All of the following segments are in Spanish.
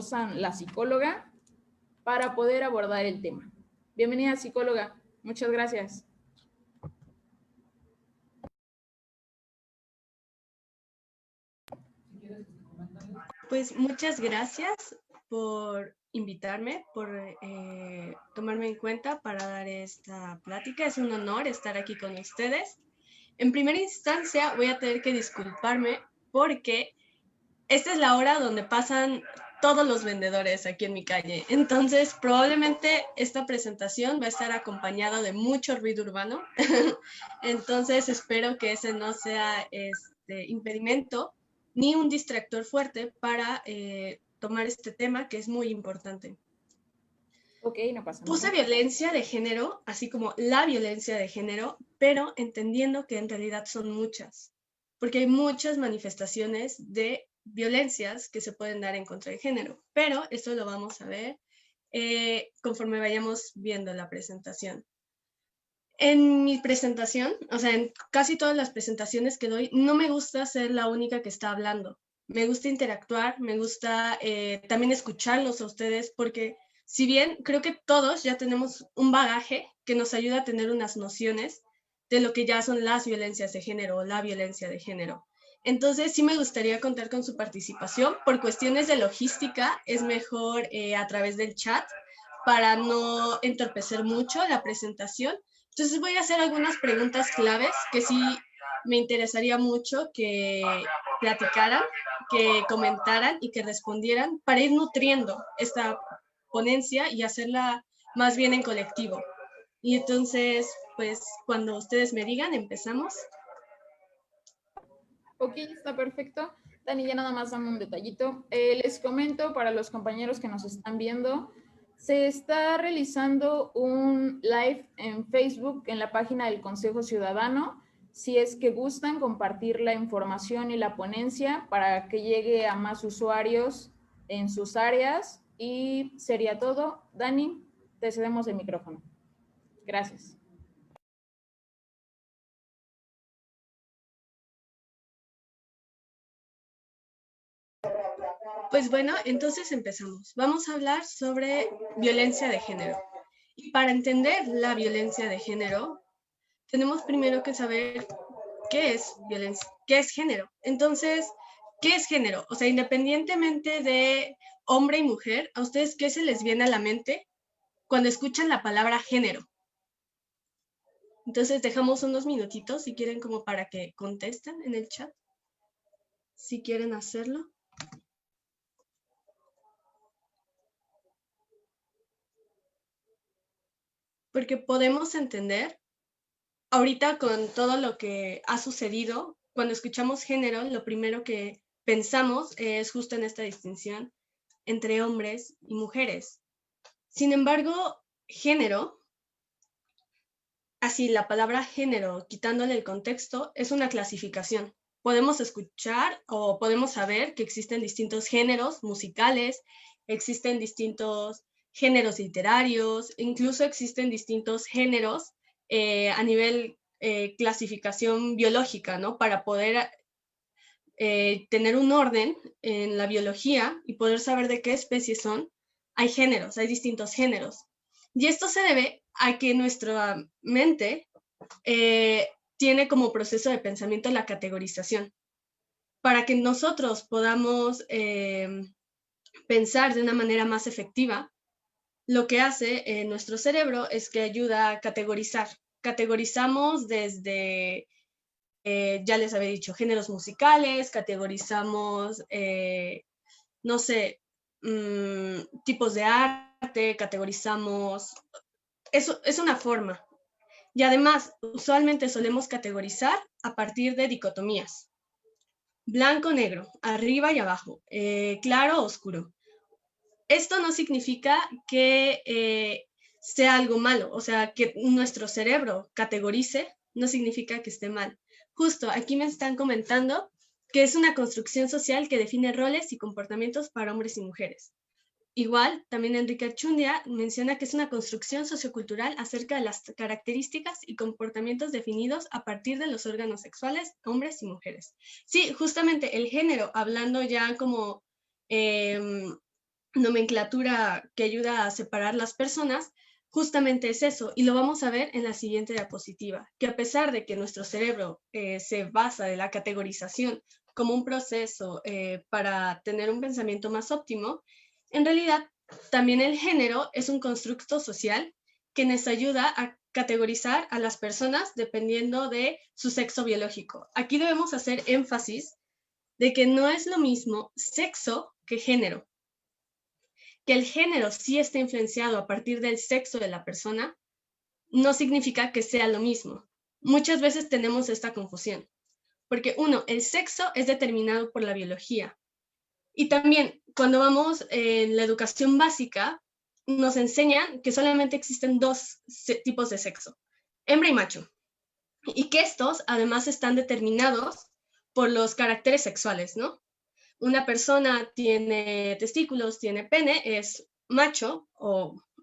Lozan, la psicóloga, para poder abordar el tema. Bienvenida, psicóloga. Muchas gracias. Pues muchas gracias por invitarme, por tomarme en cuenta para dar esta plática. Es un honor estar aquí con ustedes. En primera instancia voy a tener que disculparme porque esta es la hora donde pasan todos los vendedores aquí en mi calle. Entonces, probablemente esta presentación va a estar acompañada de mucho ruido urbano. Entonces, espero que ese no sea impedimento ni un distractor fuerte para tomar este tema que es muy importante. Ok, no pasa nada. Puse violencia de género, así como la violencia de género, pero entendiendo que en realidad son muchas, porque hay muchas manifestaciones de violencias que se pueden dar en contra del género, pero esto lo vamos a ver conforme vayamos viendo la presentación. En mi presentación, o sea, en casi todas las presentaciones que doy, no me gusta ser la única que está hablando. Me gusta interactuar, me gusta también escucharlos a ustedes, porque si bien creo que todos ya tenemos un bagaje que nos ayuda a tener unas nociones de lo que ya son las violencias de género o la violencia de género. Entonces sí me gustaría contar con su participación. Por cuestiones de logística es mejor a través del chat para no entorpecer mucho la presentación. Entonces voy a hacer algunas preguntas claves que sí me interesaría mucho que platicaran, que comentaran y que respondieran para ir nutriendo esta ponencia y hacerla más bien en colectivo. Y entonces, pues cuando ustedes me digan, empezamos. Ok, está perfecto. Dani, ya nada más dame un detallito. Les comento para los compañeros que nos están viendo, se está realizando un live en Facebook en la página del Consejo Ciudadano. Si es que gustan compartir la información y la ponencia para que llegue a más usuarios en sus áreas. Y sería todo. Dani, te cedemos el micrófono. Gracias. Pues bueno, entonces empezamos. Vamos a hablar sobre violencia de género. Y para entender la violencia de género, tenemos primero que saber qué es violencia, qué es género. Entonces, ¿qué es género? O sea, independientemente de hombre y mujer, ¿a ustedes qué se les viene a la mente cuando escuchan la palabra género? Entonces, dejamos unos minutitos si quieren como para que contesten en el chat, si quieren hacerlo. Porque podemos entender, ahorita con todo lo que ha sucedido, cuando escuchamos género, lo primero que pensamos es justo en esta distinción entre hombres y mujeres. Sin embargo, género, así la palabra género, quitándole el contexto, es una clasificación. Podemos escuchar o podemos saber que existen distintos géneros musicales, existen distintos géneros literarios, incluso existen distintos géneros a nivel clasificación biológica, ¿no? Para poder tener un orden en la biología y poder saber de qué especies son, hay géneros, hay distintos géneros. Y esto se debe a que nuestra mente tiene como proceso de pensamiento la categorización. Para que nosotros podamos pensar de una manera más efectiva, lo que hace nuestro cerebro es que ayuda a categorizar. Categorizamos desde ya les había dicho, géneros musicales, categorizamos, no sé, tipos de arte, categorizamos, eso es una forma. Y además, usualmente solemos categorizar a partir de dicotomías. Blanco-negro, arriba y abajo, claro-oscuro. Esto no significa que sea algo malo, o sea, que nuestro cerebro categorice no significa que esté mal. Justo aquí me están comentando que es una construcción social que define roles y comportamientos para hombres y mujeres. Igual, también Enrique Archundia menciona que es una construcción sociocultural acerca de las características y comportamientos definidos a partir de los órganos sexuales, hombres y mujeres. Sí, justamente el género, hablando ya como nomenclatura que ayuda a separar las personas, justamente es eso, y lo vamos a ver en la siguiente diapositiva, que a pesar de que nuestro cerebro se basa en la categorización como un proceso para tener un pensamiento más óptimo, en realidad también el género es un constructo social que nos ayuda a categorizar a las personas dependiendo de su sexo biológico. Aquí debemos hacer énfasis de que no es lo mismo sexo que género. Que el género sí está influenciado a partir del sexo de la persona, no significa que sea lo mismo. Muchas veces tenemos esta confusión, porque uno, el sexo es determinado por la biología. Y también cuando vamos en la educación básica, nos enseñan que solamente existen dos tipos de sexo, hembra y macho. Y que estos además están determinados por los caracteres sexuales, ¿no? Una persona tiene testículos, tiene pene, es macho,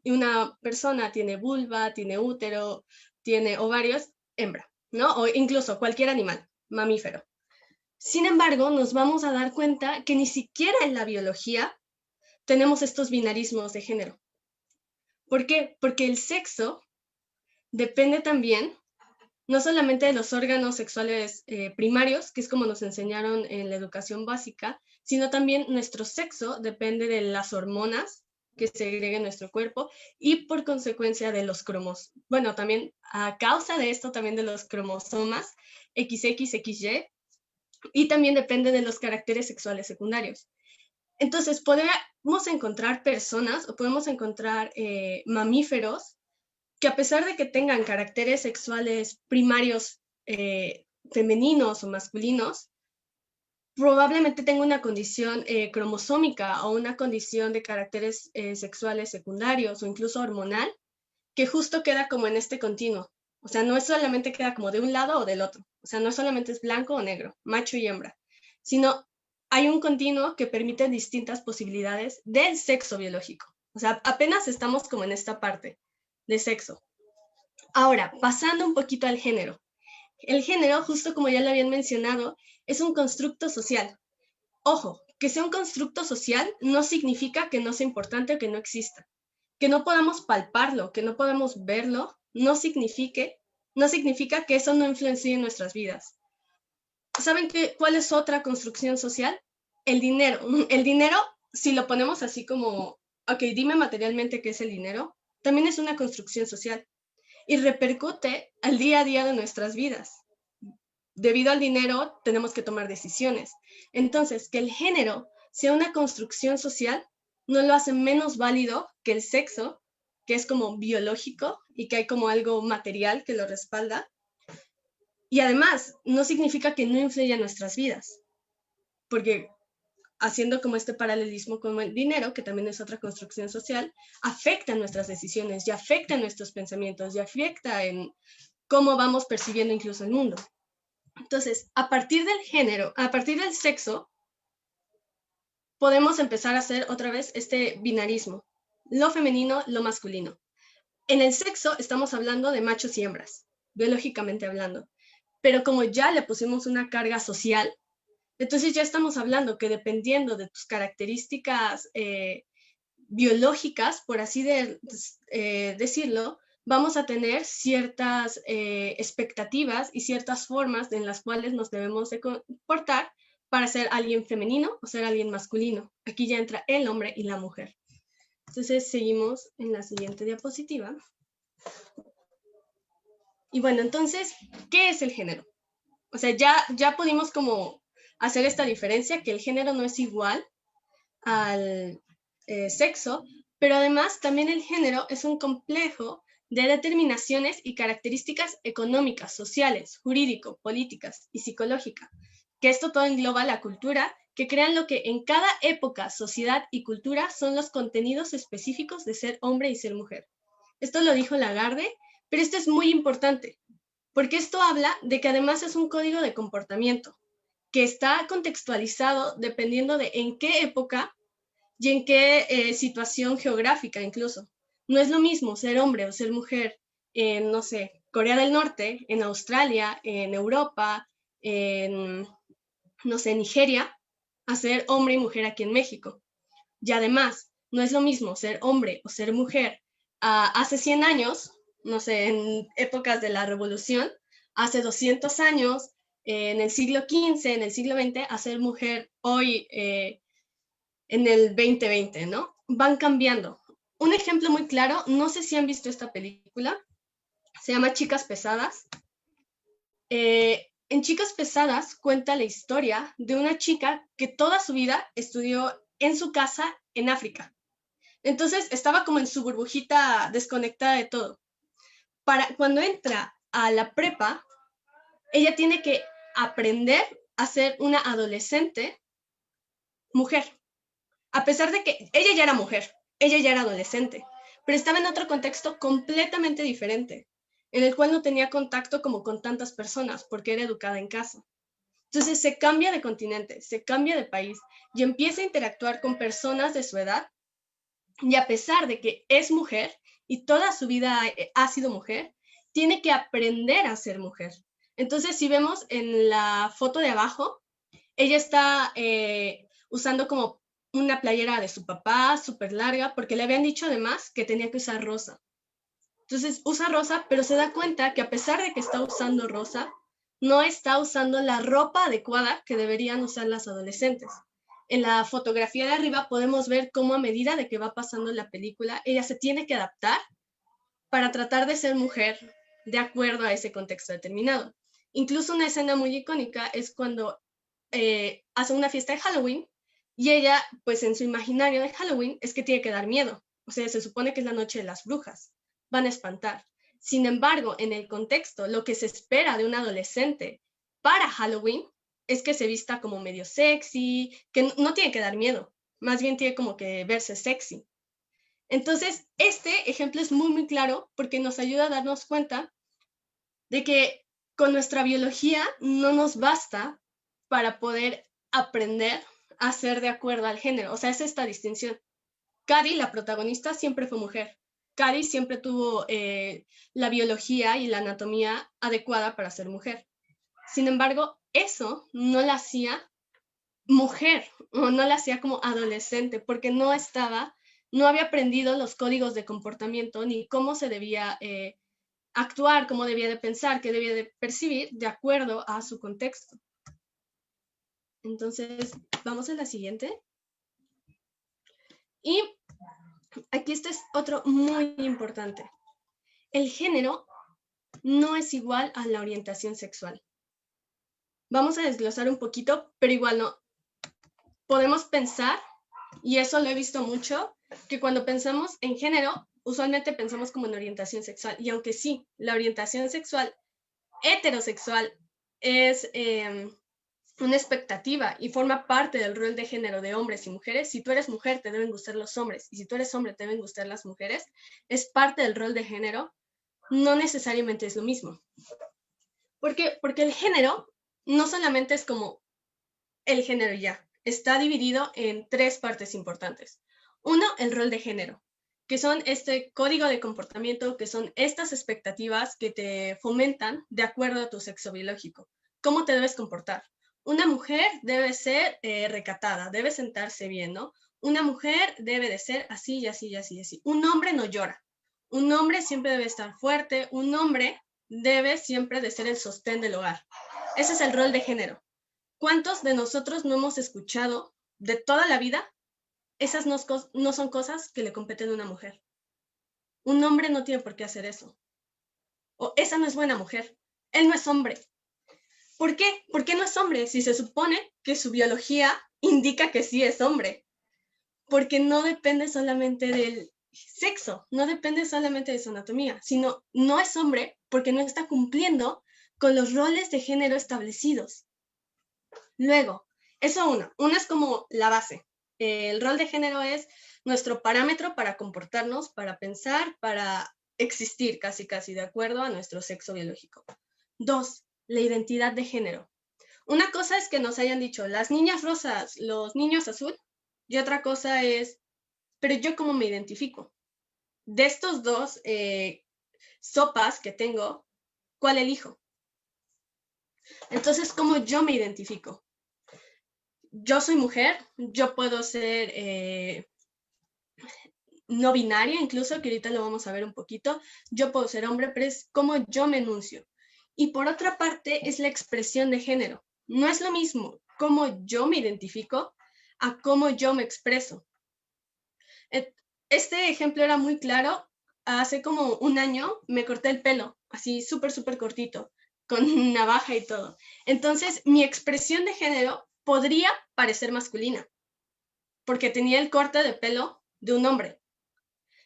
y una persona tiene vulva, tiene útero, tiene ovarios, hembra, ¿no? O incluso cualquier animal, mamífero. Sin embargo, nos vamos a dar cuenta que ni siquiera en la biología tenemos estos binarismos de género. ¿Por qué? Porque el sexo depende también no solamente de los órganos sexuales primarios, que es como nos enseñaron en la educación básica, sino también nuestro sexo depende de las hormonas que segregan nuestro cuerpo y por consecuencia de los cromos. Bueno, también a causa de esto también de los cromosomas XX, XY, y también depende de los caracteres sexuales secundarios. Entonces, podemos encontrar personas o podemos encontrar mamíferos que a pesar de que tengan caracteres sexuales primarios femeninos o masculinos, probablemente tenga una condición cromosómica o una condición de caracteres sexuales secundarios o incluso hormonal, que justo queda como en este continuo. O sea, no es solamente queda como de un lado o del otro. O sea, no solamente es blanco o negro, macho y hembra, sino hay un continuo que permite distintas posibilidades del sexo biológico. O sea, apenas estamos como en esta parte de sexo. Ahora, pasando un poquito al género. El género, justo como ya lo habían mencionado, es un constructo social. Ojo, que sea un constructo social no significa que no sea importante o que no exista. Que no podamos palparlo, que no podamos verlo, no significa que eso no influencie en nuestras vidas. ¿Saben cuál es otra construcción social? El dinero. El dinero, si lo ponemos así como, ok, dime materialmente qué es el dinero, también es una construcción social y repercute al día a día de nuestras vidas. Debido al dinero tenemos que tomar decisiones. Entonces, que el género sea una construcción social no lo hace menos válido que el sexo, que es como biológico y que hay como algo material que lo respalda. Y además, no significa que no influya en nuestras vidas, porque haciendo como este paralelismo con el dinero, que también es otra construcción social, afecta nuestras decisiones y afecta nuestros pensamientos y afecta en cómo vamos percibiendo incluso el mundo. Entonces, a partir del género, a partir del sexo, podemos empezar a hacer otra vez este binarismo, lo femenino, lo masculino. En el sexo estamos hablando de machos y hembras, biológicamente hablando, pero como ya le pusimos una carga social, entonces ya estamos hablando que dependiendo de tus características biológicas, por así decirlo, vamos a tener ciertas expectativas y ciertas formas en las cuales nos debemos de comportar para ser alguien femenino o ser alguien masculino. Aquí ya entra el hombre y la mujer. Entonces seguimos en la siguiente diapositiva. Y bueno, entonces, ¿qué es el género? O sea, ya pudimos como hacer esta diferencia, que el género no es igual al sexo, pero además también el género es un complejo de determinaciones y características económicas, sociales, jurídico, políticas y psicológicas, que esto todo engloba la cultura, que crean lo que en cada época, sociedad y cultura son los contenidos específicos de ser hombre y ser mujer. Esto lo dijo Lagarde, pero esto es muy importante, porque esto habla de que además es un código de comportamiento, que está contextualizado dependiendo de en qué época y en qué situación geográfica incluso. No es lo mismo ser hombre o ser mujer en, no sé, Corea del Norte, en Australia, en Europa, en, no sé, Nigeria, a ser hombre y mujer aquí en México. Y además, No es lo mismo ser hombre o ser mujer hace 100 años, no sé, en épocas de la Revolución, hace 200 años, en el siglo XV, en el siglo XX, a ser mujer hoy en el 2020, ¿no? Van cambiando. Un ejemplo muy claro, no sé si han visto esta película, se llama Chicas Pesadas. En Chicas Pesadas cuenta la historia de una chica que toda su vida estudió en su casa en África. Entonces estaba como en su burbujita desconectada de todo. Cuando entra a la prepa, ella tiene que aprender a ser una adolescente mujer. A pesar de que ella ya era mujer, ella ya era adolescente, pero estaba en otro contexto completamente diferente, en el cual no tenía contacto como con tantas personas, porque era educada en casa. Entonces se cambia de continente, se cambia de país y empieza a interactuar con personas de su edad, y a pesar de que es mujer y toda su vida ha sido mujer, tiene que aprender a ser mujer. Entonces, si vemos en la foto de abajo, ella está usando como una playera de su papá súper larga, porque le habían dicho además que tenía que usar rosa. Entonces usa rosa, pero se da cuenta que a pesar de que está usando rosa, no está usando la ropa adecuada que deberían usar las adolescentes. En la fotografía de arriba podemos ver cómo a medida de que va pasando la película, ella se tiene que adaptar para tratar de ser mujer de acuerdo a ese contexto determinado. Incluso una escena muy icónica es cuando hace una fiesta de Halloween y ella, pues en su imaginario de Halloween, es que tiene que dar miedo. O sea, se supone que es la noche de las brujas. Van a espantar. Sin embargo, en el contexto, lo que se espera de un adolescente para Halloween es que se vista como medio sexy, que no tiene que dar miedo, más bien tiene como que verse sexy. Entonces, este ejemplo es muy, muy claro porque nos ayuda a darnos cuenta de que con nuestra biología no nos basta para poder aprender a ser de acuerdo al género. O sea, es esta distinción. Cady, la protagonista, siempre fue mujer. Cady siempre tuvo la biología y la anatomía adecuada para ser mujer. Sin embargo, eso no la hacía mujer o no la hacía como adolescente porque no había aprendido los códigos de comportamiento ni cómo se debía actuar, cómo debía de pensar, qué debía de percibir de acuerdo a su contexto. Entonces, vamos a la siguiente. Y aquí este es otro muy importante. El género no es igual a la orientación sexual. Vamos a desglosar un poquito, pero igual no. Podemos pensar, y eso lo he visto mucho, que cuando pensamos en género, usualmente pensamos como en orientación sexual. Y aunque sí, la orientación sexual heterosexual es una expectativa y forma parte del rol de género de hombres y mujeres. Si tú eres mujer, te deben gustar los hombres, y si tú eres hombre, te deben gustar las mujeres. Es parte del rol de género, no necesariamente es lo mismo. ¿Por qué? Porque el género no solamente es como el género ya, está dividido en tres partes importantes. Uno, el rol de género, que son este código de comportamiento, que son estas expectativas que te fomentan de acuerdo a tu sexo biológico. ¿Cómo te debes comportar? Una mujer debe ser recatada, debe sentarse bien, ¿no? Una mujer debe de ser así y así y así y así. Un hombre no llora. Un hombre siempre debe estar fuerte. Un hombre debe siempre de ser el sostén del hogar. Ese es el rol de género. ¿Cuántos de nosotros no hemos escuchado de toda la vida? Esas no son cosas que le competen a una mujer. Un hombre no tiene por qué hacer eso. O esa no es buena mujer. Él no es hombre. ¿Por qué? ¿Por qué no es hombre? Si se supone que su biología indica que sí es hombre. Porque no depende solamente del sexo, no depende solamente de su anatomía, sino no es hombre porque no está cumpliendo con los roles de género establecidos. Luego, eso uno es como la base. El rol de género es nuestro parámetro para comportarnos, para pensar, para existir casi de acuerdo a nuestro sexo biológico. 2, la identidad de género. Una cosa es que nos hayan dicho las niñas rosas, los niños azul, y otra cosa es, pero yo cómo me identifico. De estos dos sopas que tengo, ¿cuál elijo? Entonces, ¿cómo yo me identifico? Yo soy mujer, yo puedo ser no binaria, incluso, que ahorita lo vamos a ver un poquito. Yo puedo ser hombre, pero es cómo yo me enuncio. Y por otra parte, es la expresión de género. No es lo mismo cómo yo me identifico a cómo yo me expreso. Este ejemplo era muy claro. Hace como un año me corté el pelo, así súper, súper cortito, con navaja y todo. Entonces, mi expresión de género podría parecer masculina, porque tenía el corte de pelo de un hombre.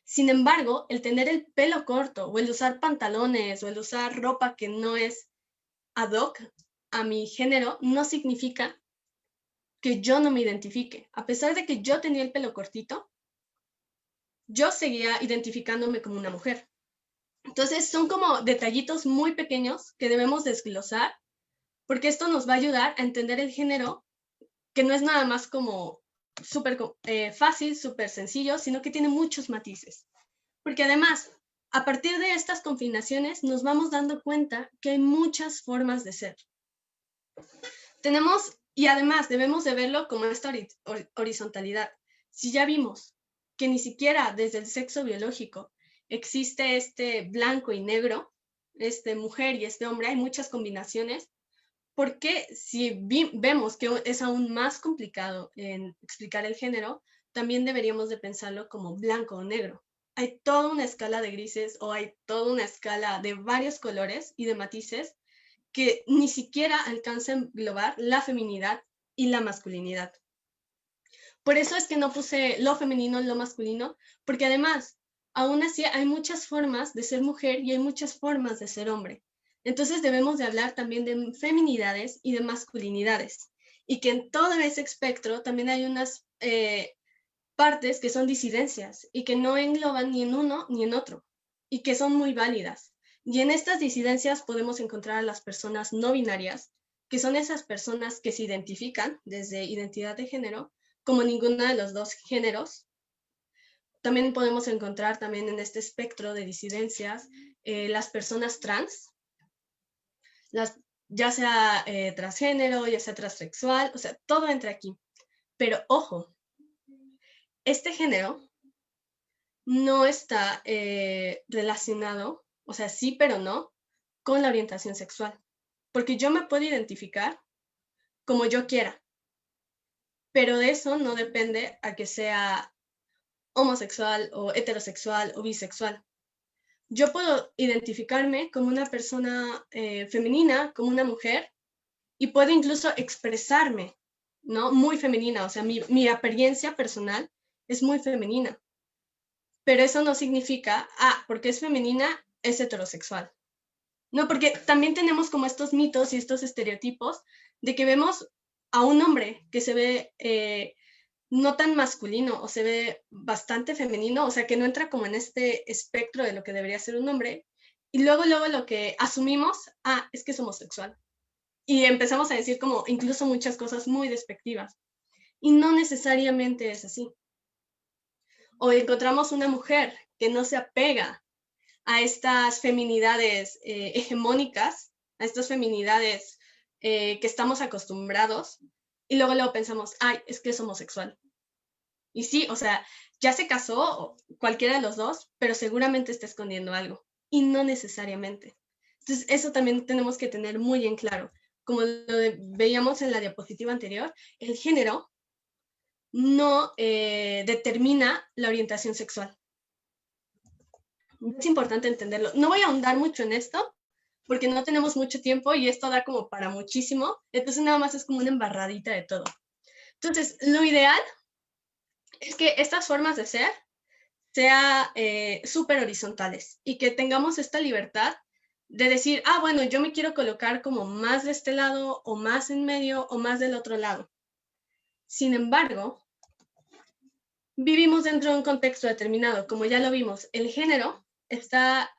Sin embargo, el tener el pelo corto, o el usar pantalones, o el usar ropa que no es ad hoc a mi género, no significa que yo no me identifique. A pesar de que yo tenía el pelo cortito, yo seguía identificándome como una mujer. Entonces, son como detallitos muy pequeños que debemos desglosar, porque esto nos va a ayudar a entender el género, que no es nada más como súper fácil, súper sencillo, sino que tiene muchos matices. Porque además, a partir de estas combinaciones, nos vamos dando cuenta que hay muchas formas de ser. Y además debemos de verlo como esta horizontalidad. Si ya vimos que ni siquiera desde el sexo biológico existe este blanco y negro, este mujer y este hombre, hay muchas combinaciones, porque si vemos que es aún más complicado en explicar el género, también deberíamos de pensarlo como blanco o negro. Hay toda una escala de grises, o hay toda una escala de varios colores y de matices que ni siquiera alcanza a englobar la feminidad y la masculinidad. Por eso es que no puse lo femenino, lo masculino, porque además, aún así, hay muchas formas de ser mujer y hay muchas formas de ser hombre. Entonces debemos de hablar también de feminidades y de masculinidades, y que en todo ese espectro también hay unas partes que son disidencias y que no engloban ni en uno ni en otro, y que son muy válidas. Y en estas disidencias podemos encontrar a las personas no binarias, que son esas personas que se identifican desde identidad de género como ninguno de los dos géneros. También podemos encontrar también en este espectro de disidencias las personas trans, ya sea transgénero, ya sea transexual, o sea, todo entra aquí. Pero ojo, este género no está relacionado, o sea, sí, pero no, con la orientación sexual. Porque yo me puedo identificar como yo quiera, pero de eso no depende a que sea homosexual o heterosexual o bisexual. Yo puedo identificarme como una persona femenina, como una mujer, y puedo incluso expresarme, ¿no? Muy femenina, o sea, mi apariencia personal es muy femenina. Pero eso no significa, porque es femenina, es heterosexual. No, porque también tenemos como estos mitos y estos estereotipos de que vemos a un hombre que se ve no tan masculino o se ve bastante femenino, o sea, que no entra como en este espectro de lo que debería ser un hombre, y luego lo que asumimos, es que es homosexual. Y empezamos a decir como incluso muchas cosas muy despectivas. Y no necesariamente es así. O encontramos una mujer que no se apega a estas feminidades hegemónicas, a estas feminidades que estamos acostumbrados, y luego pensamos, es que es homosexual. Y sí, o sea, ya se casó, cualquiera de los dos, pero seguramente está escondiendo algo, y no necesariamente. Entonces, eso también tenemos que tener muy en claro. Como veíamos en la diapositiva anterior, el género no determina la orientación sexual. Es importante entenderlo. No voy a ahondar mucho en esto, porque no tenemos mucho tiempo y esto da como para muchísimo. Entonces nada más es como una embarradita de todo. Entonces, lo ideal es que estas formas de ser sean súper horizontales y que tengamos esta libertad de decir, bueno, yo me quiero colocar como más de este lado o más en medio o más del otro lado. Sin embargo, vivimos dentro de un contexto determinado. Como ya lo vimos, el género está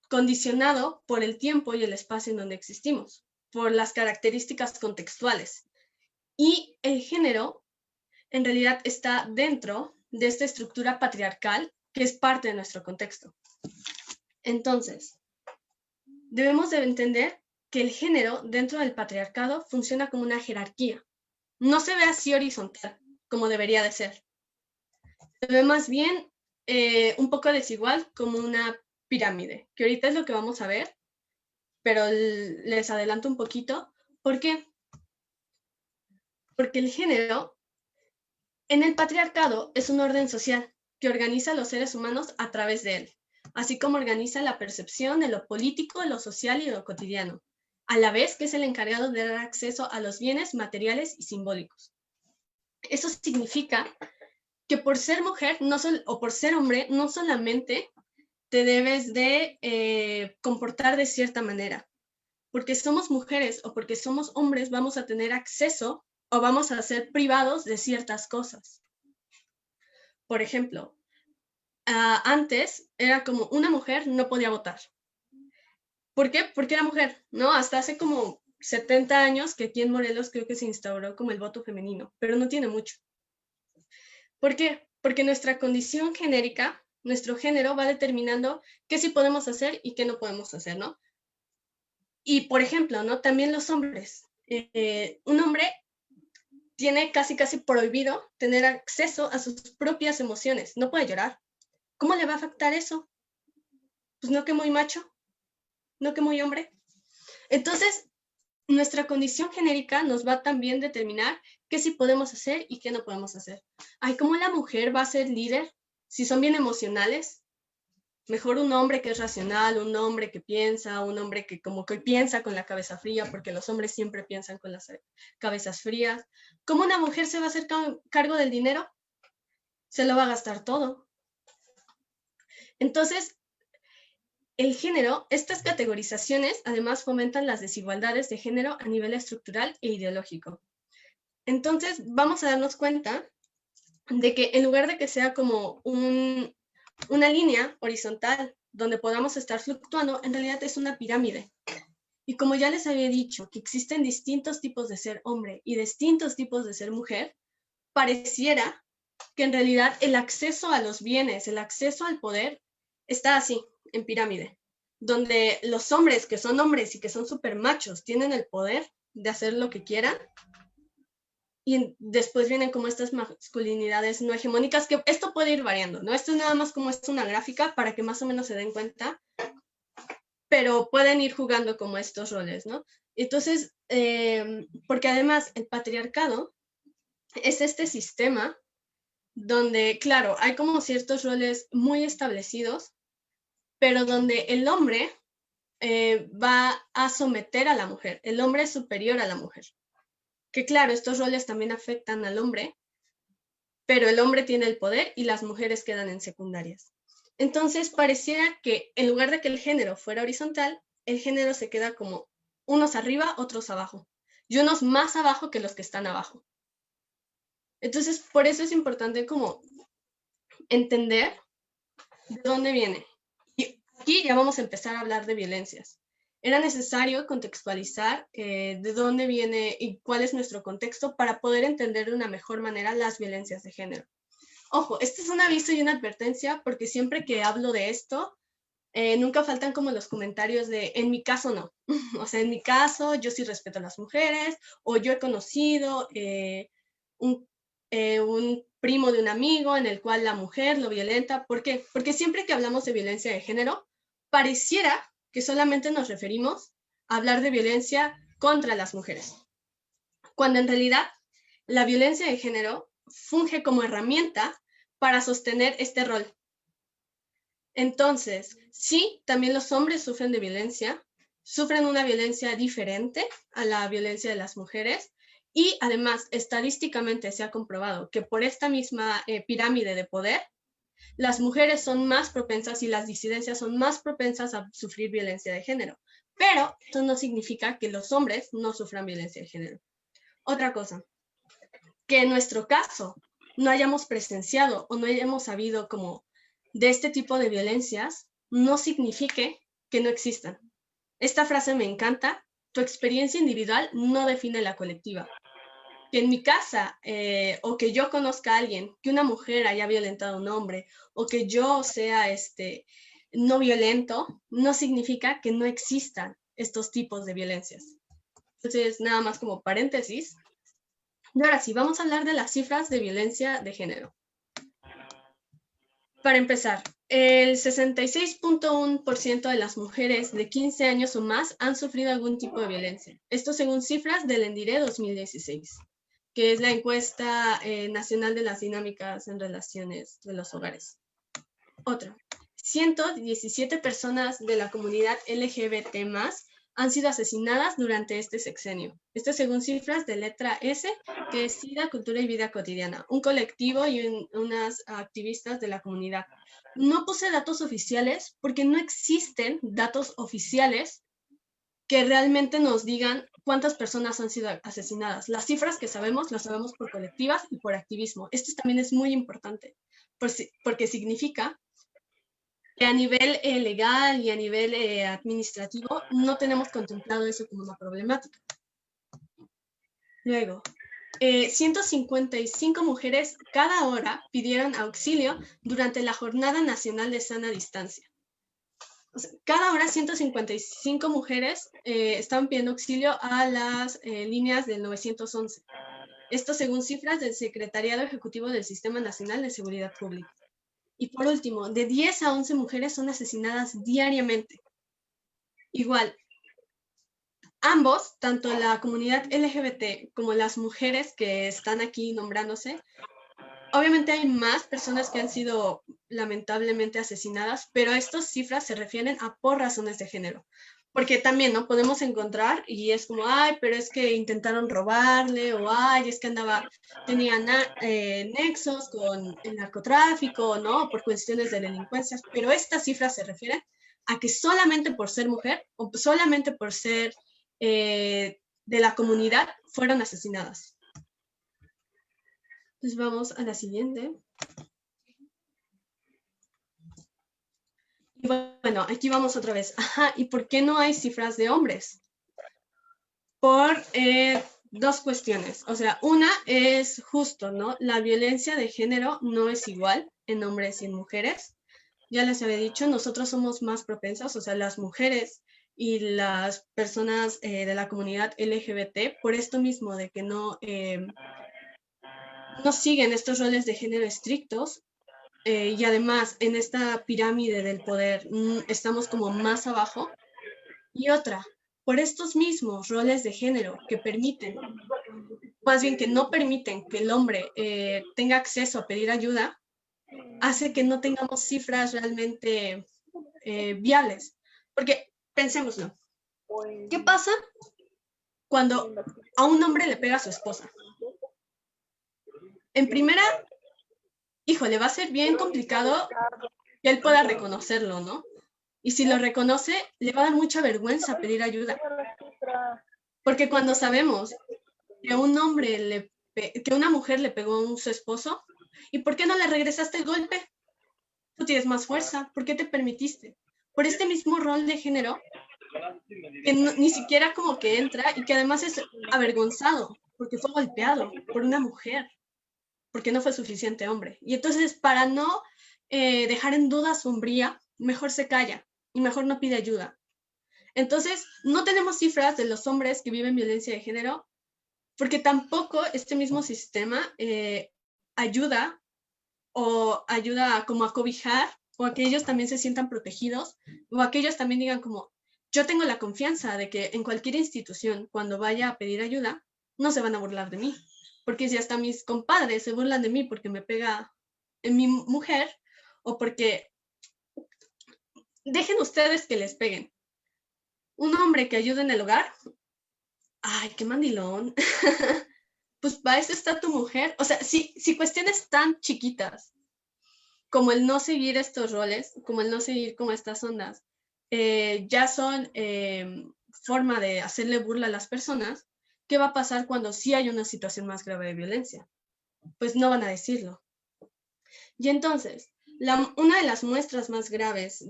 condicionado por el tiempo y el espacio en donde existimos, por las características contextuales. Y el género, en realidad, está dentro de esta estructura patriarcal que es parte de nuestro contexto. Entonces, debemos de entender que el género dentro del patriarcado funciona como una jerarquía. No se ve así horizontal, como debería de ser. se ve más bien un poco desigual, como una pirámide, que ahorita es lo que vamos a ver, pero les adelanto un poquito. ¿Por qué? Porque el género en el patriarcado es un orden social que organiza a los seres humanos a través de él, así como organiza la percepción de lo político, lo social y lo cotidiano, a la vez que es el encargado de dar acceso a los bienes materiales y simbólicos. Eso significa que por ser mujer o por ser hombre, no solamente te debes de comportar de cierta manera. Porque somos mujeres o porque somos hombres, vamos a tener acceso o vamos a ser privados de ciertas cosas. Por ejemplo, antes era como una mujer no podía votar. ¿Por qué? Porque era mujer, ¿no? Hasta hace como 70 años que aquí en Morelos creo que se instauró como el voto femenino, pero no tiene mucho. ¿Por qué? Porque nuestra condición genérica, nuestro género va determinando qué sí podemos hacer y qué no podemos hacer, ¿no? Y, por ejemplo, ¿no? También los hombres. Un hombre tiene casi prohibido tener acceso a sus propias emociones. No puede llorar. ¿Cómo le va a afectar eso? Pues no que muy macho, no que muy hombre. Entonces, nuestra condición genérica nos va también a determinar qué sí podemos hacer y qué no podemos hacer. Ay, ¿cómo la mujer va a ser líder si son bien emocionales? Mejor un hombre que es racional, un hombre que piensa, un hombre que como que piensa con la cabeza fría, porque los hombres siempre piensan con las cabezas frías. ¿Cómo una mujer se va a hacer cargo del dinero? Se lo va a gastar todo. Entonces, el género, estas categorizaciones además fomentan las desigualdades de género a nivel estructural e ideológico. Entonces, vamos a darnos cuenta de que en lugar de que sea como una línea horizontal donde podamos estar fluctuando, en realidad es una pirámide. Y como ya les había dicho, que existen distintos tipos de ser hombre y distintos tipos de ser mujer, pareciera que en realidad el acceso a los bienes, el acceso al poder, está así, en pirámide, donde los hombres que son hombres y que son súper machos tienen el poder de hacer lo que quieran, y después vienen como estas masculinidades no hegemónicas, que esto puede ir variando, ¿no? Esto es nada más como es una gráfica para que más o menos se den cuenta, pero pueden ir jugando como estos roles, ¿no? Entonces, porque además el patriarcado es este sistema donde, claro, hay como ciertos roles muy establecidos, pero donde el hombre va a someter a la mujer, el hombre es superior a la mujer. Que claro, estos roles también afectan al hombre, pero el hombre tiene el poder y las mujeres quedan en secundarias. Entonces, pareciera que en lugar de que el género fuera horizontal, el género se queda como unos arriba, otros abajo, y unos más abajo que los que están abajo. Entonces, por eso es importante como entender de dónde viene. Y aquí ya vamos a empezar a hablar de violencias. Era necesario contextualizar de dónde viene y cuál es nuestro contexto para poder entender de una mejor manera las violencias de género. Ojo, este es un aviso y una advertencia porque siempre que hablo de esto, nunca faltan como los comentarios de, en mi caso no. O sea, en mi caso yo sí respeto a las mujeres, o yo he conocido un primo de un amigo en el cual la mujer lo violenta. ¿Por qué? Porque siempre que hablamos de violencia de género, pareciera que solamente nos referimos a hablar de violencia contra las mujeres, cuando en realidad la violencia de género funge como herramienta para sostener este rol. Entonces, sí, también los hombres sufren de violencia, sufren una violencia diferente a la violencia de las mujeres, y además estadísticamente se ha comprobado que por esta misma pirámide de poder, las mujeres son más propensas y las disidencias son más propensas a sufrir violencia de género. Pero esto no significa que los hombres no sufran violencia de género. Otra cosa, que en nuestro caso no hayamos presenciado o no hayamos sabido como de este tipo de violencias, no signifique que no existan. Esta frase me encanta: tu experiencia individual no define la colectiva. Que en mi casa o que yo conozca a alguien, que una mujer haya violentado a un hombre o que yo sea no violento, no significa que no existan estos tipos de violencias. Entonces, nada más como paréntesis. Y ahora sí, vamos a hablar de las cifras de violencia de género. Para empezar, el 66.1% de las mujeres de 15 años o más han sufrido algún tipo de violencia. Esto según cifras del ENDIRE 2016, que es la encuesta nacional de las dinámicas en relaciones de los hogares. Otro, 117 personas de la comunidad LGBT+ han sido asesinadas durante este sexenio. Esto según cifras de Letra S, que es SIDA, Cultura y Vida Cotidiana, un colectivo y unas activistas de la comunidad. No puse datos oficiales porque no existen datos oficiales que realmente nos digan cuántas personas han sido asesinadas. Las cifras que sabemos, las sabemos por colectivas y por activismo. Esto también es muy importante, porque significa que a nivel legal y a nivel administrativo no tenemos contemplado eso como una problemática. Luego, 155 mujeres cada hora pidieron auxilio durante la Jornada Nacional de Sana Distancia. O sea, cada hora 155 mujeres estaban pidiendo auxilio a las líneas del 911. Esto según cifras del Secretariado Ejecutivo del Sistema Nacional de Seguridad Pública. Y por último, de 10 a 11 mujeres son asesinadas diariamente. Igual, ambos, tanto la comunidad LGBT como las mujeres que están aquí nombrándose, obviamente hay más personas que han sido lamentablemente asesinadas, pero estas cifras se refieren a por razones de género. Porque también, ¿no? Podemos encontrar y es como, ay, pero es que intentaron robarle, o ay, es que tenía nexos con el narcotráfico, ¿no? Por cuestiones de delincuencias, pero estas cifras se refieren a que solamente por ser mujer o solamente por ser de la comunidad fueron asesinadas. Entonces vamos a la siguiente. Y bueno, aquí vamos otra vez. Ajá, ¿y por qué no hay cifras de hombres? Por dos cuestiones. O sea, una es justo, ¿no? La violencia de género no es igual en hombres y en mujeres. Ya les había dicho, nosotros somos más propensas, o sea, las mujeres y las personas de la comunidad LGBT, por esto mismo de que no siguen estos roles de género estrictos, y además en esta pirámide del poder estamos como más abajo. Y otra, por estos mismos roles de género que permiten, más bien que no permiten que el hombre tenga acceso a pedir ayuda, hace que no tengamos cifras realmente viables. Porque pensémoslo, ¿qué pasa cuando a un hombre le pega a su esposa? En primera, híjole, va a ser bien complicado que él pueda reconocerlo, ¿no? Y si lo reconoce, le va a dar mucha vergüenza pedir ayuda. Porque cuando sabemos que que una mujer le pegó a su esposo, ¿y por qué no le regresaste el golpe? Tú tienes más fuerza, ¿por qué te permitiste? Por este mismo rol de género, que ni siquiera como que entra y que además es avergonzado, porque fue golpeado por una mujer, porque no fue suficiente hombre. Y entonces, para no dejar en duda su hombría, mejor se calla y mejor no pide ayuda. Entonces, no tenemos cifras de los hombres que viven violencia de género, porque tampoco este mismo sistema ayuda como a cobijar, o a que ellos también se sientan protegidos, o a que ellos también digan como, yo tengo la confianza de que en cualquier institución, cuando vaya a pedir ayuda, no se van a burlar de mí. Porque si hasta mis compadres se burlan de mí porque me pega en mi mujer, o porque dejen ustedes que les peguen. Un hombre que ayuda en el hogar, ay, qué mandilón. Pues para eso está tu mujer. O sea, si cuestiones tan chiquitas como el no seguir estos roles, como el no seguir como estas ondas, ya son forma de hacerle burla a las personas, ¿qué va a pasar cuando sí hay una situación más grave de violencia? Pues no van a decirlo. Y entonces, una de las muestras más graves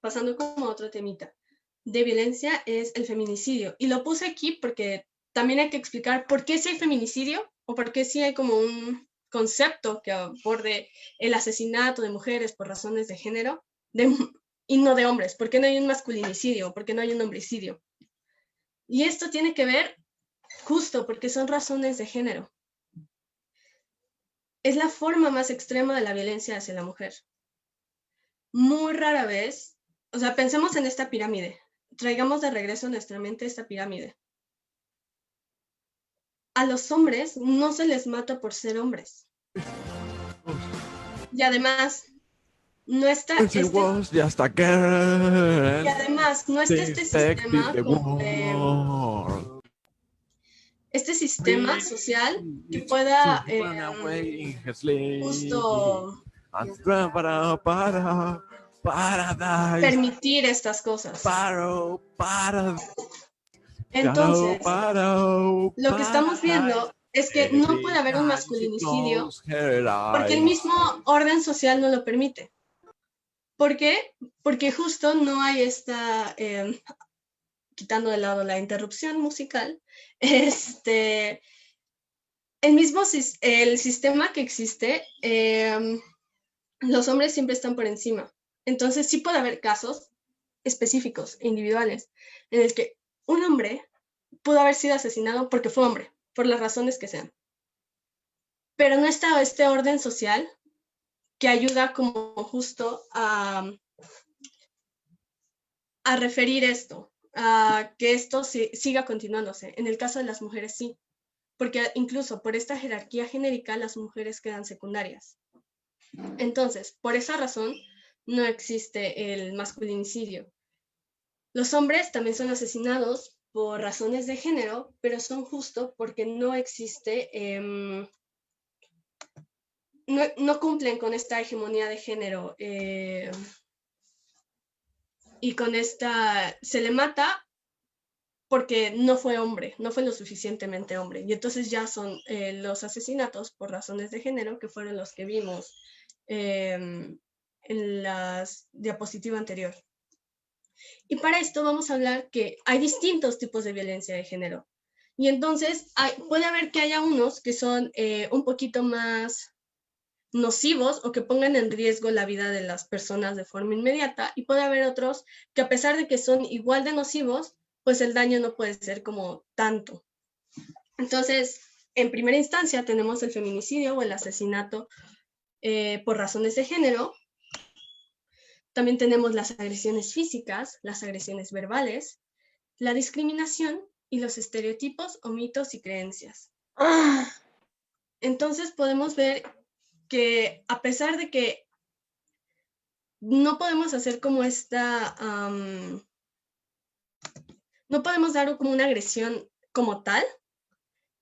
pasando como otro temita, de violencia es el feminicidio. Y lo puse aquí porque también hay que explicar por qué sí hay feminicidio o por qué sí hay como un concepto que aborde el asesinato de mujeres por razones de género y no de hombres. ¿Por qué no hay un masculinicidio? ¿Por qué no hay un homicidio? Y esto tiene que ver justo porque son razones de género. Es la forma más extrema de la violencia hacia la mujer. muy rara vez, o sea, pensemos en esta pirámide, traigamos de regreso a nuestra mente esta pirámide. A los hombres no se les mata por ser hombres. Y además, no está y además no está este sistema como este sistema social que pueda justo permitir estas cosas. Entonces, lo que estamos viendo es que no puede haber un masculinicidio porque el mismo orden social no lo permite. ¿Por qué? Porque justo no hay esta, quitando de lado la interrupción musical, el sistema que existe, los hombres siempre están por encima. Entonces sí puede haber casos específicos e individuales en el que un hombre pudo haber sido asesinado porque fue hombre, por las razones que sean. Pero no está este orden social que ayuda como justo a referir esto, a que esto siga continuándose. En el caso de las mujeres sí, porque incluso por esta jerarquía genérica las mujeres quedan secundarias. Entonces, por esa razón no existe el masculinicidio. Los hombres también son asesinados por razones de género, pero son justo porque no existe, no cumplen con esta hegemonía de género y con esta, se le mata porque no fue hombre, no fue lo suficientemente hombre. Y entonces ya son los asesinatos por razones de género, que fueron los que vimos en la diapositiva anterior. Y para esto vamos a hablar que hay distintos tipos de violencia de género. Y entonces puede haber que haya unos que son un poquito más nocivos o que pongan en riesgo la vida de las personas de forma inmediata, y puede haber otros que, a pesar de que son igual de nocivos, pues el daño no puede ser como tanto. Entonces, en primera instancia tenemos el feminicidio o el asesinato por razones de género. También tenemos las agresiones físicas, las agresiones verbales, la discriminación y los estereotipos o mitos y creencias. Entonces podemos ver que, a pesar de que no podemos hacer como esta, no podemos dar como una agresión como tal,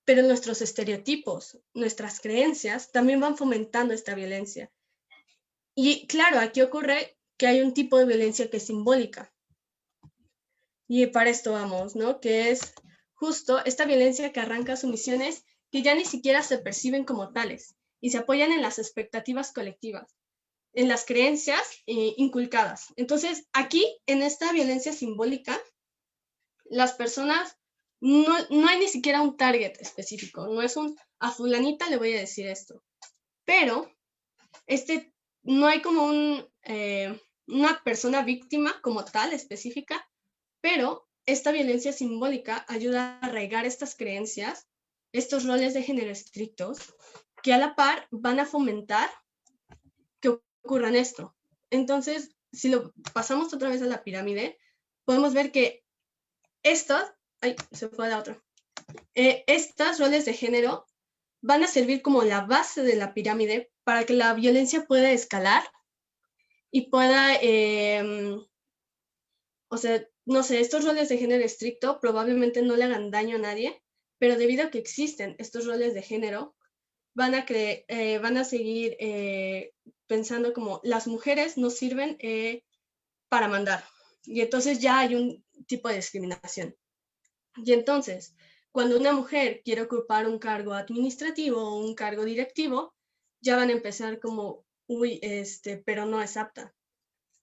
pero nuestros estereotipos, nuestras creencias también van fomentando esta violencia. Y claro, aquí ocurre que hay un tipo de violencia que es simbólica. Y para esto vamos, ¿no? Que es justo esta violencia que arranca sumisiones que ya ni siquiera se perciben como tales y se apoyan en las expectativas colectivas, en las creencias inculcadas. Entonces, aquí, en esta violencia simbólica, las personas, no hay ni siquiera un target específico, no es a fulanita le voy a decir esto, pero no hay como una persona víctima como tal específica, pero esta violencia simbólica ayuda a arraigar estas creencias, estos roles de género estrictos, que a la par van a fomentar que ocurran esto. Entonces, si lo pasamos otra vez a la pirámide, podemos ver que estos roles de género van a servir como la base de la pirámide para que la violencia pueda escalar y pueda, no sé, estos roles de género estricto probablemente no le hagan daño a nadie, pero debido a que existen estos roles de género, van a seguir pensando como las mujeres no sirven para mandar. Y entonces ya hay un tipo de discriminación. Y entonces, cuando una mujer quiere ocupar un cargo administrativo o un cargo directivo, ya van a empezar como, pero no es apta.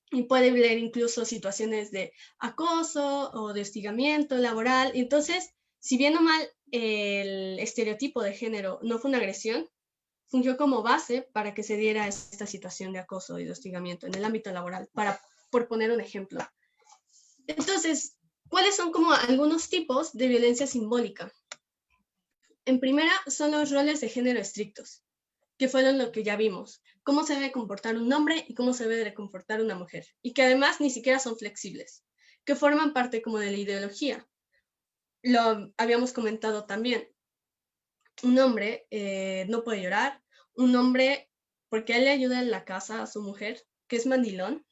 Y puede haber incluso situaciones de acoso o de hostigamiento laboral. Entonces, si bien o mal el estereotipo de género no fue una agresión, fungió como base para que se diera esta situación de acoso y de hostigamiento en el ámbito laboral, por poner un ejemplo. Entonces, ¿cuáles son como algunos tipos de violencia simbólica? En primera, son los roles de género estrictos, que fueron lo que ya vimos, cómo se debe comportar un hombre y cómo se debe comportar una mujer, y que además ni siquiera son flexibles, que forman parte como de la ideología. Lo habíamos comentado también, un hombre no puede llorar, un hombre, porque él le ayuda en la casa a su mujer, que es mandilón,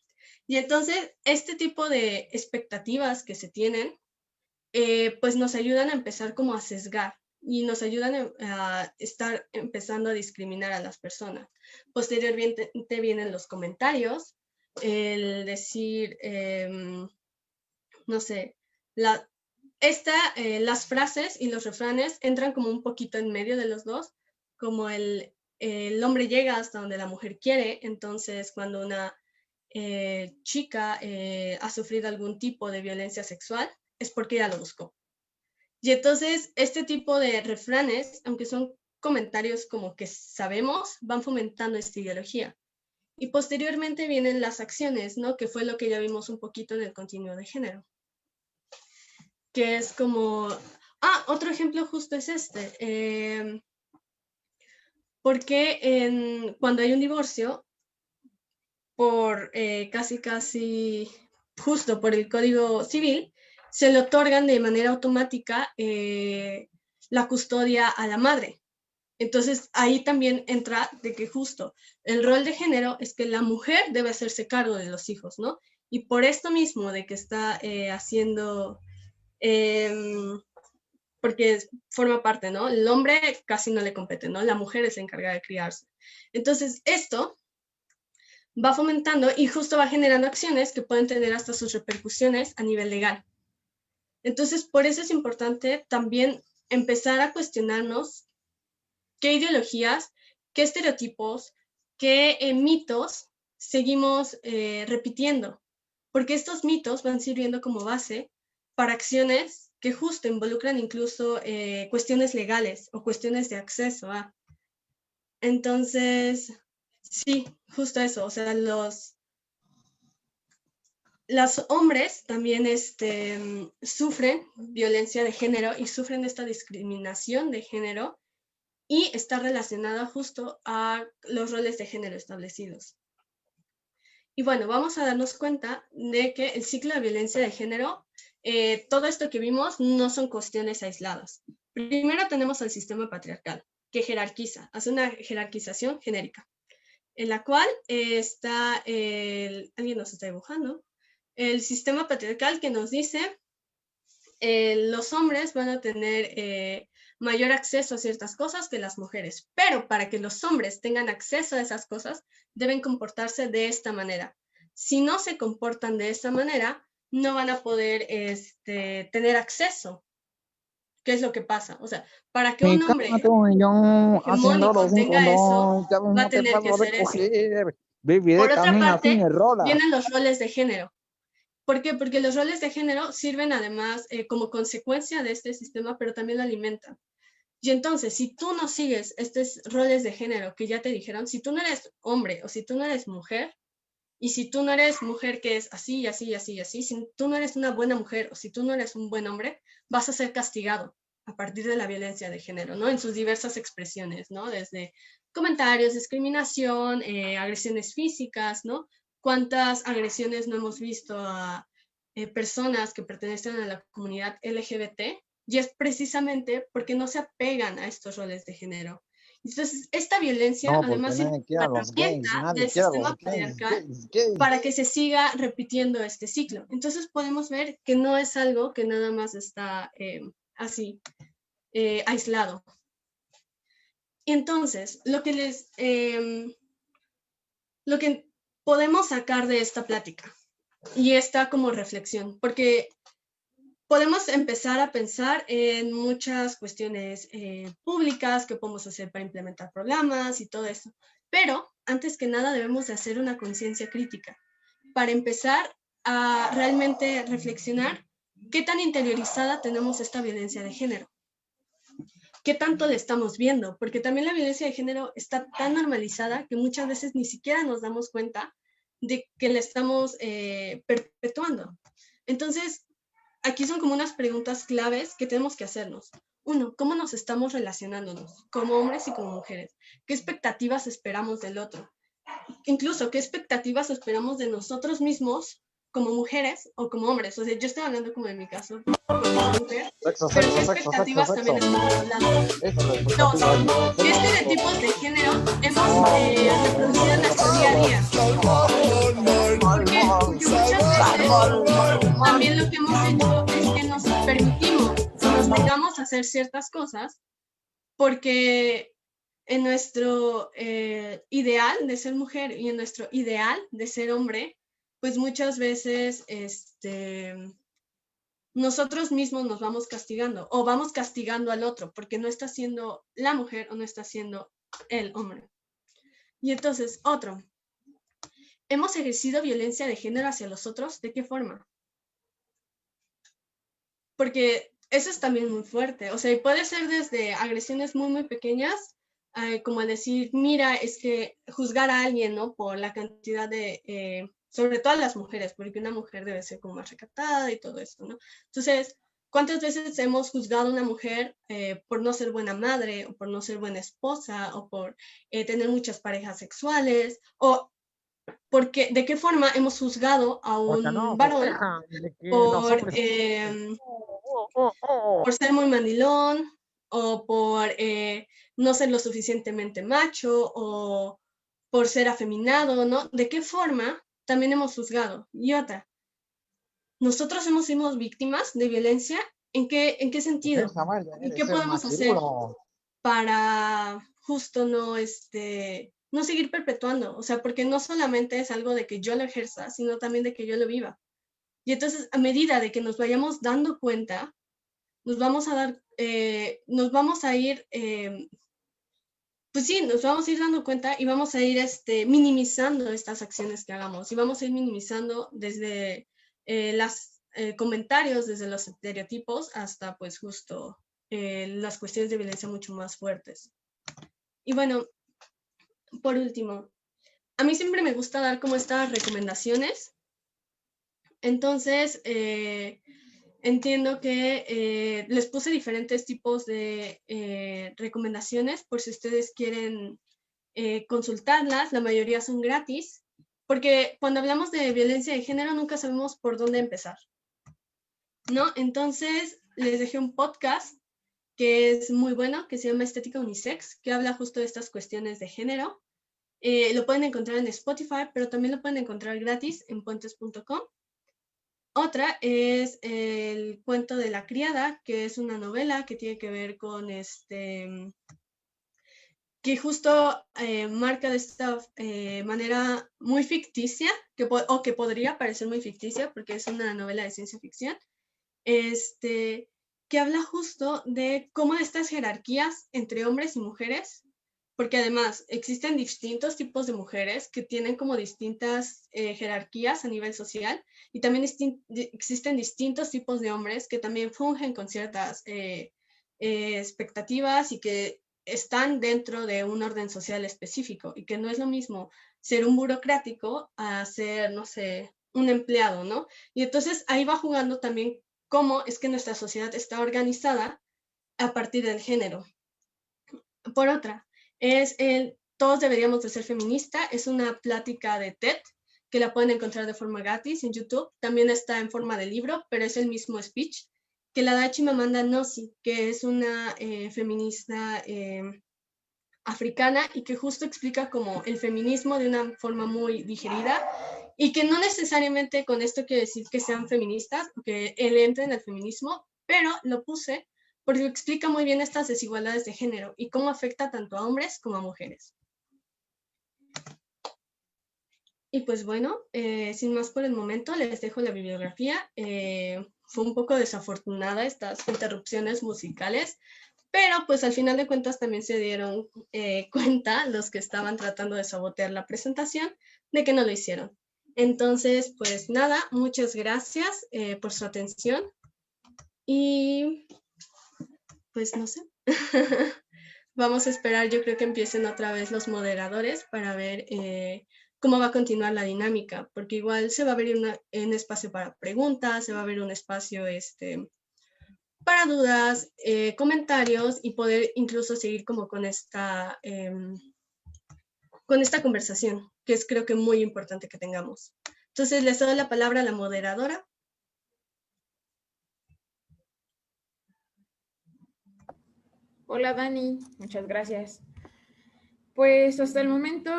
y entonces este tipo de expectativas que se tienen, pues nos ayudan a empezar como a sesgar y nos ayudan a estar empezando a discriminar a las personas. Posteriormente vienen los comentarios, el decir, no sé, las frases y los refranes entran como un poquito en medio de los dos, como el hombre llega hasta donde la mujer quiere, entonces cuando una chica ha sufrido algún tipo de violencia sexual, es porque ella lo buscó. Y entonces este tipo de refranes, aunque son comentarios como que sabemos, van fomentando esta ideología. Y posteriormente vienen las acciones, ¿no? Que fue lo que ya vimos un poquito en el continuo de género. Que es como... otro ejemplo justo es este. Porque cuando hay un divorcio, por casi justo por el Código Civil, se le otorgan de manera automática la custodia a la madre. Entonces ahí también entra de que justo el rol de género es que la mujer debe hacerse cargo de los hijos, ¿no? Y por esto mismo de que está haciendo, porque forma parte, ¿no? El hombre casi no le compete, ¿no? La mujer es la encargada de criarse. Entonces esto va fomentando y justo va generando acciones que pueden tener hasta sus repercusiones a nivel legal. Entonces, por eso es importante también empezar a cuestionarnos qué ideologías, qué estereotipos, qué mitos seguimos repitiendo, porque estos mitos van sirviendo como base para acciones que justo involucran incluso cuestiones legales o cuestiones de acceso a. Entonces, sí, justo eso, o sea, los hombres también sufren violencia de género y sufren esta discriminación de género y está relacionada justo a los roles de género establecidos. Y bueno, vamos a darnos cuenta de que el ciclo de violencia de género, todo esto que vimos no son cuestiones aisladas. Primero tenemos el sistema patriarcal, que jerarquiza, hace una jerarquización genérica, en la cual está alguien nos está dibujando, el sistema patriarcal que nos dice los hombres van a tener mayor acceso a ciertas cosas que las mujeres, pero para que los hombres tengan acceso a esas cosas, deben comportarse de esta manera. Si no se comportan de esta manera, no van a poder tener acceso. ¿Qué es lo que pasa? O sea, para que un hombre hegemónico tenga eso, va a tener que hacer eso. Por otra parte, vienen los roles de género. ¿Por qué? Porque los roles de género sirven además como consecuencia de este sistema, pero también lo alimentan. Y entonces, si tú no sigues estos roles de género que ya te dijeron, si tú no eres hombre o si tú no eres mujer, y si tú no eres mujer que es así, así, así, así, si tú no eres una buena mujer o si tú no eres un buen hombre, vas a ser castigado a partir de la violencia de género, ¿no? En sus diversas expresiones, ¿no? Desde comentarios, discriminación, agresiones físicas, ¿no? ¿Cuántas agresiones no hemos visto a personas que pertenecen a la comunidad LGBT? Y es precisamente porque no se apegan a estos roles de género. Entonces, esta violencia además es una herramienta del sistema patriarcal para que se siga repitiendo este ciclo. Entonces, podemos ver que no es algo que nada más está así, aislado. Y entonces, lo que podemos sacar de esta plática y esta como reflexión, porque podemos empezar a pensar en muchas cuestiones públicas que podemos hacer para implementar programas y todo eso, pero antes que nada debemos de hacer una conciencia crítica para empezar a realmente reflexionar qué tan interiorizada tenemos esta violencia de género, qué tanto le estamos viendo, porque también la violencia de género está tan normalizada que muchas veces ni siquiera nos damos cuenta de que la estamos perpetuando. Entonces, aquí son como unas preguntas claves que tenemos que hacernos. uno, cómo nos estamos relacionándonos como hombres y como mujeres, qué expectativas esperamos del otro, incluso qué expectativas esperamos de nosotros mismos como mujeres o como hombres. O sea, yo estoy hablando como en mi caso, porque soy mujer, Sexo, pero sexo, qué sexo, sexo, expectativas sexo. también estamos hablando. Eso es Dos, expectativa. qué estereotipos de género hemos reproducido en nuestro día a día. ¿Por qué? Porque muchas veces también lo que hemos hecho es que nos permitimos, nos negamos a hacer ciertas cosas porque en nuestro ideal de ser mujer y en nuestro ideal de ser hombre, pues muchas veces nosotros mismos nos vamos castigando o vamos castigando al otro porque no está siendo la mujer o no está siendo el hombre. Y entonces, otro, ¿hemos ejercido violencia de género hacia los otros? ¿De qué forma? Porque eso es también muy fuerte. O sea, puede ser desde agresiones muy, muy pequeñas, como decir, mira, es que juzgar a alguien, ¿no? Por la cantidad de, sobre todo a las mujeres, porque una mujer debe ser como más recatada y todo esto, ¿no? Entonces, ¿cuántas veces hemos juzgado a una mujer por no ser buena madre, o por no ser buena esposa, o por tener muchas parejas sexuales, o porque, ¿de qué forma hemos juzgado a Porque un no se varón quejan de que los por, hombres... por ser muy mandilón o por no ser lo suficientemente macho o por ser afeminado, ¿no? ¿De qué forma también hemos juzgado? Y otra, ¿nosotros hemos sido víctimas de violencia? ¿En qué sentido? Esa madre ¿Y debe qué ser podemos hacer machirulo. para justo no seguir perpetuando? O sea, porque no solamente es algo de que yo lo ejerza, sino también de que yo lo viva. Y entonces, a medida de que nos vayamos dando cuenta, nos vamos a ir, pues sí, nos vamos a ir dando cuenta y vamos a ir minimizando estas acciones que hagamos y vamos a ir minimizando desde los comentarios, desde los estereotipos hasta pues justo las cuestiones de violencia mucho más fuertes. Y bueno, por último, a mí siempre me gusta dar como estas recomendaciones. Entonces, entiendo que les puse diferentes tipos de recomendaciones por si ustedes quieren consultarlas. La mayoría son gratis, porque cuando hablamos de violencia de género nunca sabemos por dónde empezar, ¿no? Entonces, les dejé un podcast que es muy bueno, que se llama Estética Unisex, que habla justo de estas cuestiones de género. Lo pueden encontrar en Spotify, pero también lo pueden encontrar gratis en puentes.com. Otra es El cuento de la criada, que es una novela que tiene que ver con que justo marca de esta manera muy ficticia, o que podría parecer muy ficticia, porque es una novela de ciencia ficción, que habla justo de cómo estas jerarquías entre hombres y mujeres, porque además existen distintos tipos de mujeres que tienen como distintas jerarquías a nivel social y también existen distintos tipos de hombres que también fungen con ciertas expectativas y que están dentro de un orden social específico y que no es lo mismo ser un burocrático a ser, no sé, un empleado, ¿no? Y entonces ahí va jugando también cómo es que nuestra sociedad está organizada a partir del género. Por otra, Todos deberíamos de ser feminista, es una plática de TED que la pueden encontrar de forma gratis en YouTube, también está en forma de libro, pero es el mismo speech, que la da Chimamanda Ngozi, que es una feminista africana y que justo explica como el feminismo de una forma muy digerida y que no necesariamente con esto quiere decir que sean feministas o que él entre en el feminismo, pero lo puse porque explica muy bien estas desigualdades de género y cómo afecta tanto a hombres como a mujeres. Y pues bueno, sin más por el momento, les dejo la bibliografía. Fue un poco desafortunada estas interrupciones musicales, pero pues al final de cuentas también se dieron cuenta los que estaban tratando de sabotear la presentación de que no lo hicieron. Entonces, pues nada, muchas gracias por su atención y pues no sé. Vamos a esperar, yo creo que empiecen otra vez los moderadores para ver cómo va a continuar la dinámica, porque igual se va a abrir un espacio para preguntas, se va a abrir un espacio para dudas, comentarios y poder incluso seguir como con esta conversación, que es creo que muy importante que tengamos. Entonces les doy la palabra a la moderadora. Hola Dani, muchas gracias. Pues hasta el momento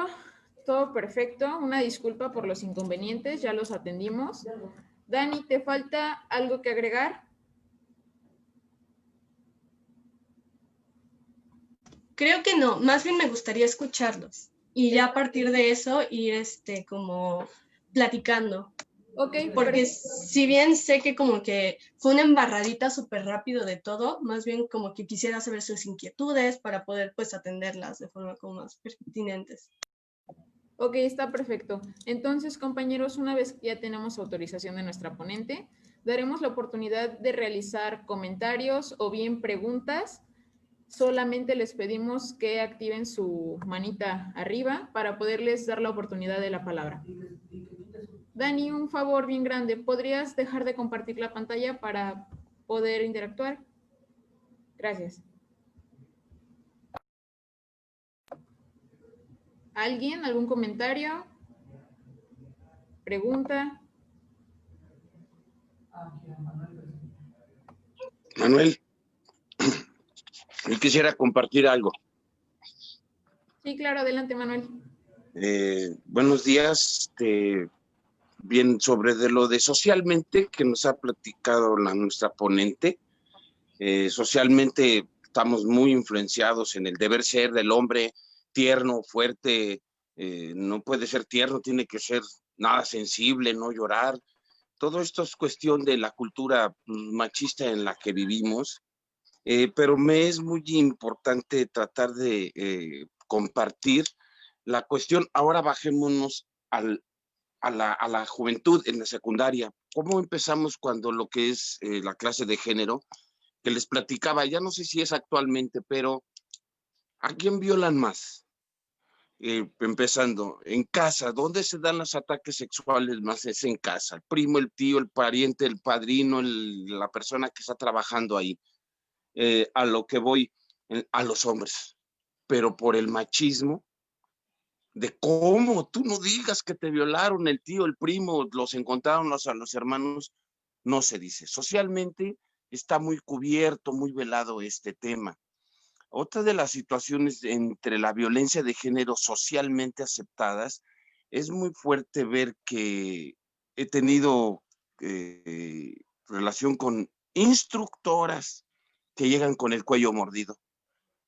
todo perfecto. Una disculpa por los inconvenientes, ya los atendimos. Dani, ¿te falta algo que agregar? Creo que no, más bien me gustaría escucharlos y ya a partir de eso ir como platicando. Ok, Porque perfecto. si bien sé que como que fue una embarradita súper rápido de todo, más bien como que quisiera saber sus inquietudes para poder pues atenderlas de forma como más pertinentes. Ok, está perfecto. Entonces, compañeros, una vez que ya tenemos autorización de nuestra ponente, daremos la oportunidad de realizar comentarios o bien preguntas. Solamente les pedimos que activen su manita arriba para poderles dar la oportunidad de la palabra. Dani, un favor bien grande. ¿Podrías dejar de compartir la pantalla para poder interactuar? Gracias. ¿Alguien? ¿Algún comentario? ¿Pregunta? Manuel, yo quisiera compartir algo. Sí, claro, adelante, Manuel. Buenos días. Bien, sobre de lo de socialmente que nos ha platicado nuestra ponente. Socialmente estamos muy influenciados en el deber ser del hombre, tierno, fuerte. No puede ser tierno, tiene que ser nada sensible, no llorar. Todo esto es cuestión de la cultura machista en la que vivimos. Pero me es muy importante tratar de compartir la cuestión. Ahora bajémonos a la juventud en la secundaria. ¿Cómo empezamos cuando lo que es la clase de género? Que les platicaba, ya no sé si es actualmente, pero ¿a quién violan más? Empezando, en casa, ¿dónde se dan los ataques sexuales más? Es en casa. El primo, el tío, el pariente, el padrino, la persona que está trabajando ahí. A lo que voy, a los hombres, pero por el machismo de cómo tú no digas que te violaron el tío, el primo, los encontraron a los hermanos, no se dice. Socialmente está muy cubierto, muy velado este tema. Otra de las situaciones entre la violencia de género socialmente aceptadas es muy fuerte ver que he tenido relación con instructoras que llegan con el cuello mordido,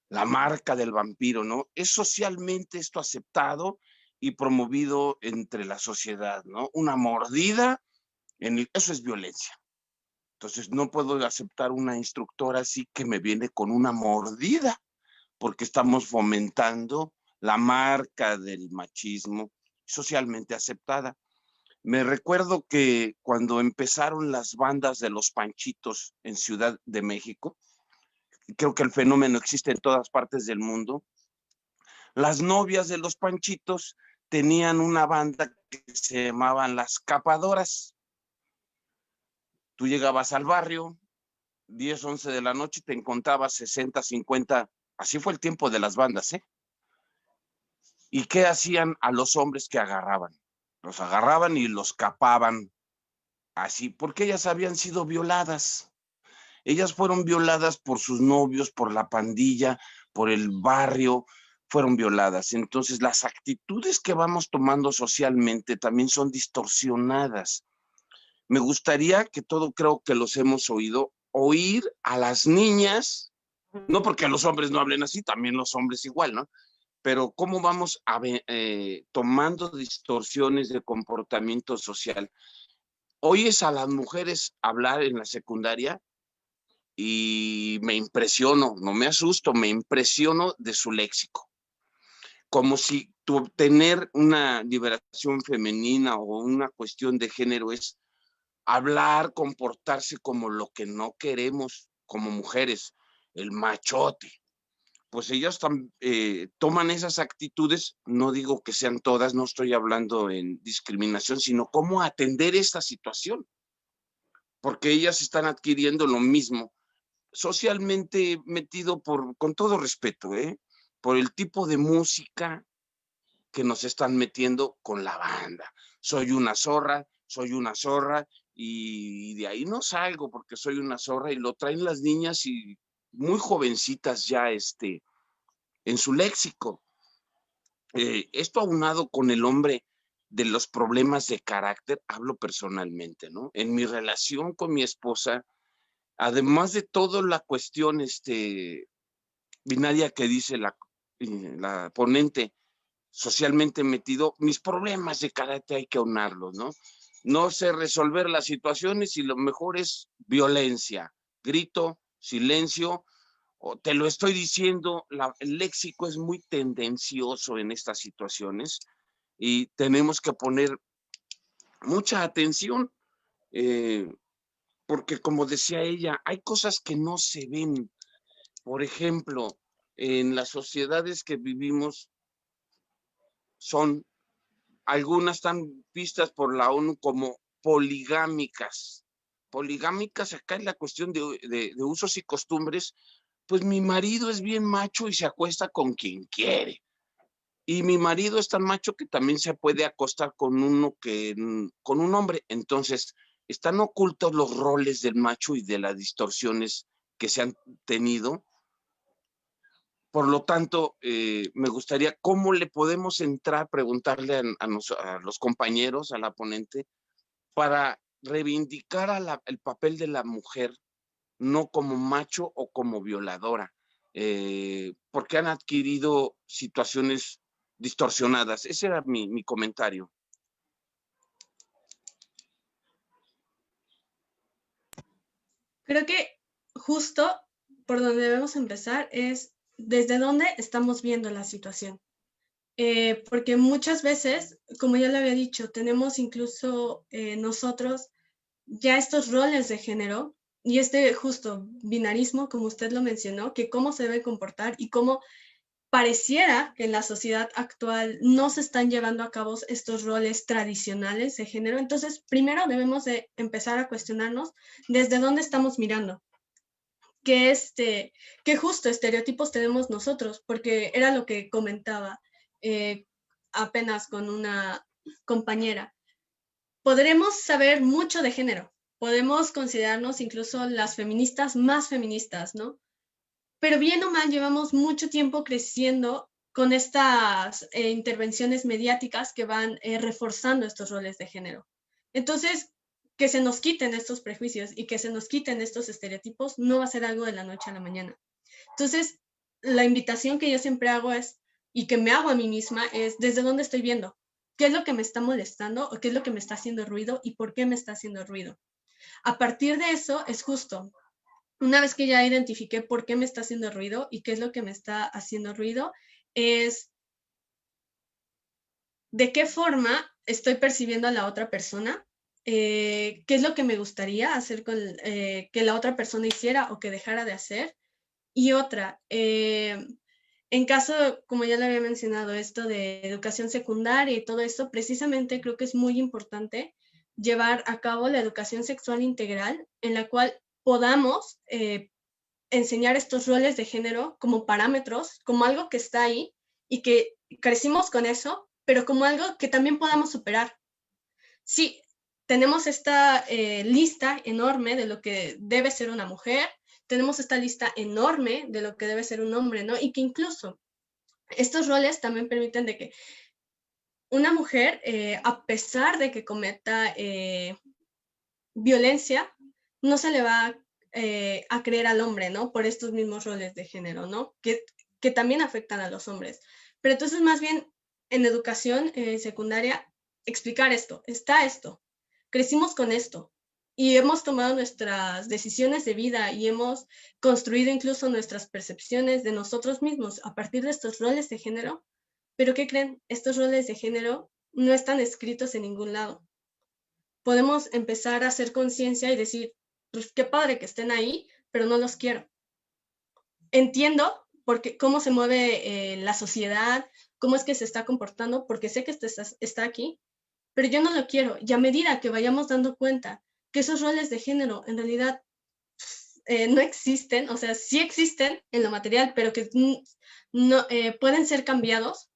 la marca del vampiro, ¿no? Es socialmente esto aceptado y promovido entre la sociedad, ¿no? Una mordida, eso es violencia. Entonces no puedo aceptar una instructora así que me viene con una mordida, porque estamos fomentando la marca del machismo socialmente aceptada. Me recuerdo que cuando empezaron las bandas de los Panchitos en Ciudad de México, creo que el fenómeno existe en todas partes del mundo, las novias de los Panchitos tenían una banda que se llamaban las Capadoras. Tú llegabas al barrio, 10, 11 de la noche, te encontrabas 60, 50, así fue el tiempo de las bandas, ¿eh? ¿Y qué hacían a los hombres que agarraban? Los agarraban y los capaban, así, porque ellas habían sido violadas. Ellas fueron violadas por sus novios, por la pandilla, por el barrio, fueron violadas. Entonces, las actitudes que vamos tomando socialmente también son distorsionadas. Me gustaría que todo, creo que los hemos oído, oír a las niñas, no porque los hombres no hablen así, también los hombres igual, ¿no? Pero cómo vamos tomando distorsiones de comportamiento social. Oyes a las mujeres hablar en la secundaria y me impresiono, no me asusto, me impresiono de su léxico. Como si tener una liberación femenina o una cuestión de género es hablar, comportarse como lo que no queremos como mujeres, el machote. Pues ellas toman esas actitudes, no digo que sean todas, no estoy hablando en discriminación, sino cómo atender esta situación, porque ellas están adquiriendo lo mismo socialmente metido con todo respeto, por el tipo de música que nos están metiendo con la banda. Soy una zorra y de ahí no salgo porque soy una zorra, y lo traen las niñas y muy jovencitas ya en su léxico. Esto aunado con el hombre de los problemas de carácter, hablo personalmente, ¿no? En mi relación con mi esposa, además de toda la cuestión binaria que dice la ponente, socialmente metido, mis problemas de carácter hay que aunarlos, ¿no? No sé resolver las situaciones y lo mejor es violencia, grito, silencio, o te lo estoy diciendo, el léxico es muy tendencioso en estas situaciones y tenemos que poner mucha atención, porque como decía ella, hay cosas que no se ven. Por ejemplo, en las sociedades que vivimos algunas están vistas por la ONU como poligámicas. Poligámicas, acá es la cuestión de usos y costumbres. Pues mi marido es bien macho y se acuesta con quien quiere. Y mi marido es tan macho que también se puede acostar con con un hombre. Entonces, están ocultos los roles del macho y de las distorsiones que se han tenido. Por lo tanto, me gustaría, ¿cómo le podemos entrar, preguntarle a los compañeros, a la ponente, para reivindicar el papel de la mujer, no como macho o como violadora? Porque han adquirido situaciones distorsionadas. Ese era mi comentario. Creo que justo por donde debemos empezar es desde dónde estamos viendo la situación. Porque muchas veces, como ya le había dicho, tenemos incluso nosotros ya estos roles de género y este justo binarismo, como usted lo mencionó, que cómo se debe comportar y cómo pareciera que en la sociedad actual no se están llevando a cabo estos roles tradicionales de género. Entonces, primero debemos de empezar a cuestionarnos desde dónde estamos mirando. Qué justo estereotipos tenemos nosotros, porque era lo que comentaba apenas con una compañera. Podremos saber mucho de género, podemos considerarnos incluso las feministas más feministas, ¿no? Pero bien o mal llevamos mucho tiempo creciendo con estas intervenciones mediáticas que van reforzando estos roles de género. Entonces, que se nos quiten estos prejuicios y que se nos quiten estos estereotipos no va a ser algo de la noche a la mañana. Entonces, la invitación que yo siempre hago es, y que me hago a mí misma, es desde dónde estoy viendo, qué es lo que me está molestando o qué es lo que me está haciendo ruido y por qué me está haciendo ruido. A partir de eso es justo, una vez que ya identifiqué por qué me está haciendo ruido y qué es lo que me está haciendo ruido, es de qué forma estoy percibiendo a la otra persona, qué es lo que me gustaría hacer con que la otra persona hiciera o que dejara de hacer. Y otra, en caso, como ya le había mencionado, esto de educación secundaria y todo esto, precisamente creo que es muy importante llevar a cabo la educación sexual integral, en la cual podamos enseñar estos roles de género como parámetros, como algo que está ahí y que crecimos con eso, pero como algo que también podamos superar. Sí, tenemos esta lista enorme de lo que debe ser una mujer, tenemos esta lista enorme de lo que debe ser un hombre, ¿no? Y que incluso estos roles también permiten de que una mujer, a pesar de que cometa violencia, no se le va a creer al hombre, ¿no? Por estos mismos roles de género, ¿no? Que también afectan a los hombres. Pero entonces, más bien, en educación secundaria, explicar esto, está esto, crecimos con esto y hemos tomado nuestras decisiones de vida y hemos construido incluso nuestras percepciones de nosotros mismos a partir de estos roles de género. Pero ¿qué creen? Estos roles de género no están escritos en ningún lado. Podemos empezar a hacer conciencia y decir, pues qué padre que estén ahí, pero no los quiero. Entiendo porque, cómo se mueve la sociedad, cómo es que se está comportando, porque sé que está aquí, pero yo no lo quiero. Y a medida que vayamos dando cuenta que esos roles de género en realidad no existen, o sea, sí existen en lo material, pero que no, pueden ser cambiados,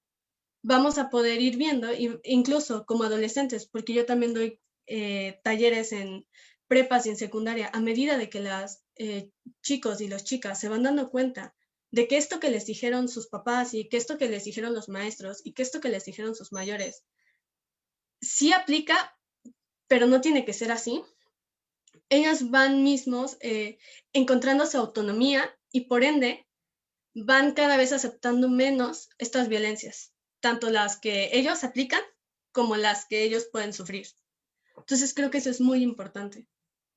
vamos a poder ir viendo, incluso como adolescentes, porque yo también doy talleres en prepas y en secundaria, a medida de que los chicos y las chicas se van dando cuenta de que esto que les dijeron sus papás y que esto que les dijeron los maestros y que esto que les dijeron sus mayores, sí aplica, pero no tiene que ser así. Ellos van mismos encontrando su autonomía y por ende van cada vez aceptando menos estas violencias, tanto las que ellos aplican como las que ellos pueden sufrir. Entonces creo que eso es muy importante.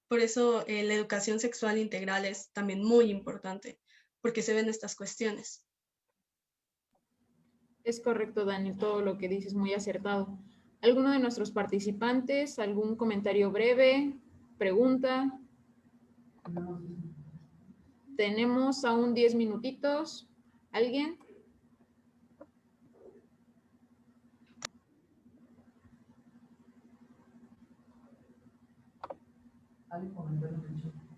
Por eso la educación sexual integral es también muy importante, porque se ven estas cuestiones. Es correcto, Dani, todo lo que dices muy acertado. ¿Alguno de nuestros participantes, algún comentario breve, pregunta? Tenemos aún 10 minutitos. ¿Alguien?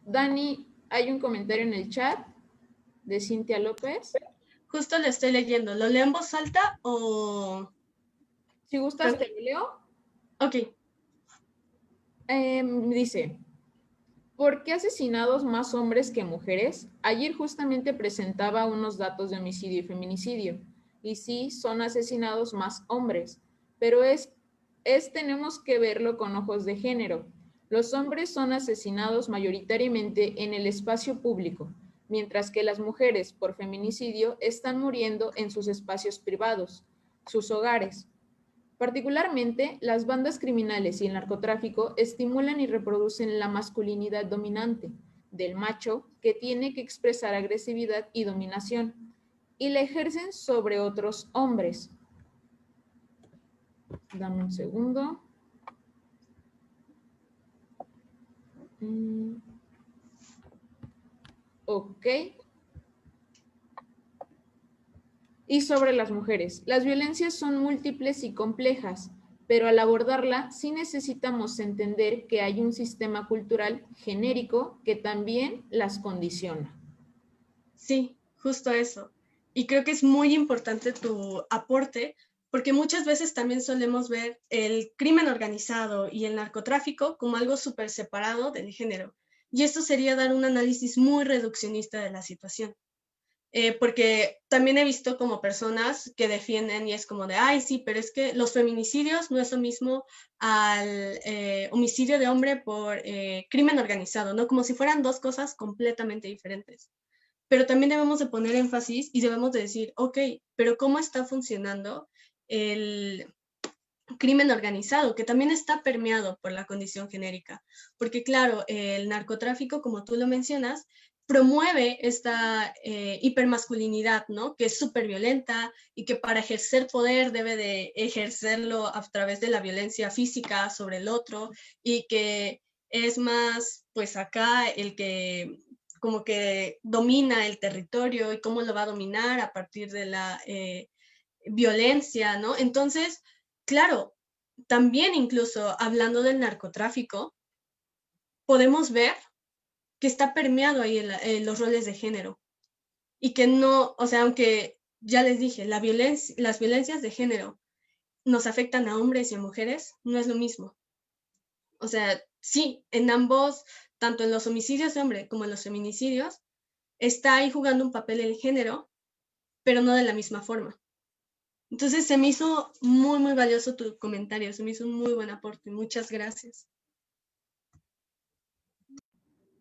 Dani, hay un comentario en el chat de Cintia López. Justo lo estoy leyendo. ¿Lo leo en voz alta o...? Si gustas, te lo leo. Ok. Dice, ¿por qué asesinados más hombres que mujeres? Ayer justamente presentaba unos datos de homicidio y feminicidio. Y sí, son asesinados más hombres, pero tenemos que verlo con ojos de género. Los hombres son asesinados mayoritariamente en el espacio público, mientras que las mujeres por feminicidio están muriendo en sus espacios privados, sus hogares. Particularmente, las bandas criminales y el narcotráfico estimulan y reproducen la masculinidad dominante del macho que tiene que expresar agresividad y dominación y la ejercen sobre otros hombres. Dame un segundo. Ok. Y sobre las mujeres. Las violencias son múltiples y complejas, pero al abordarla sí necesitamos entender que hay un sistema cultural genérico que también las condiciona. Sí, justo eso. Y creo que es muy importante tu aporte, porque muchas veces también solemos ver el crimen organizado y el narcotráfico como algo súper separado del género. Y esto sería dar un análisis muy reduccionista de la situación. Porque también he visto como personas que defienden y es como de, ay, sí, pero es que los feminicidios no es lo mismo al homicidio de hombre por crimen organizado, ¿no? Como si fueran dos cosas completamente diferentes. Pero también debemos de poner énfasis y debemos de decir, ok, pero ¿cómo está funcionando el crimen organizado, que también está permeado por la condición genérica? Porque claro, el narcotráfico, como tú lo mencionas, promueve esta hipermasculinidad, ¿no? Que es súper violenta y que para ejercer poder debe de ejercerlo a través de la violencia física sobre el otro y que es más, pues acá el que como que domina el territorio y cómo lo va a dominar a partir de la violencia, ¿no? Entonces, claro, también incluso hablando del narcotráfico, podemos ver que está permeado ahí en los roles de género y que no, o sea, aunque ya les dije, las violencias de género nos afectan a hombres y a mujeres, no es lo mismo. O sea, sí, en ambos, tanto en los homicidios de hombre como en los feminicidios, está ahí jugando un papel el género, pero no de la misma forma. Entonces se me hizo muy, muy valioso tu comentario, se me hizo un muy buen aporte. Muchas gracias.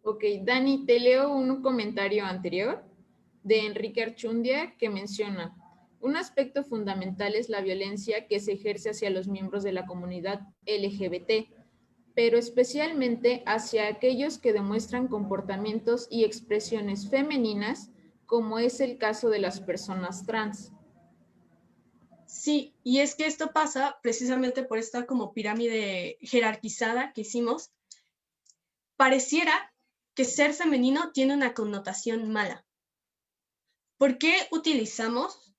Ok, Dani, te leo un comentario anterior de Enrique Archundia que menciona, un aspecto fundamental es la violencia que se ejerce hacia los miembros de la comunidad LGBT, pero especialmente hacia aquellos que demuestran comportamientos y expresiones femeninas, como es el caso de las personas trans. Sí, y es que esto pasa precisamente por esta como pirámide jerarquizada que hicimos. Pareciera que ser femenino tiene una connotación mala. ¿Por qué utilizamos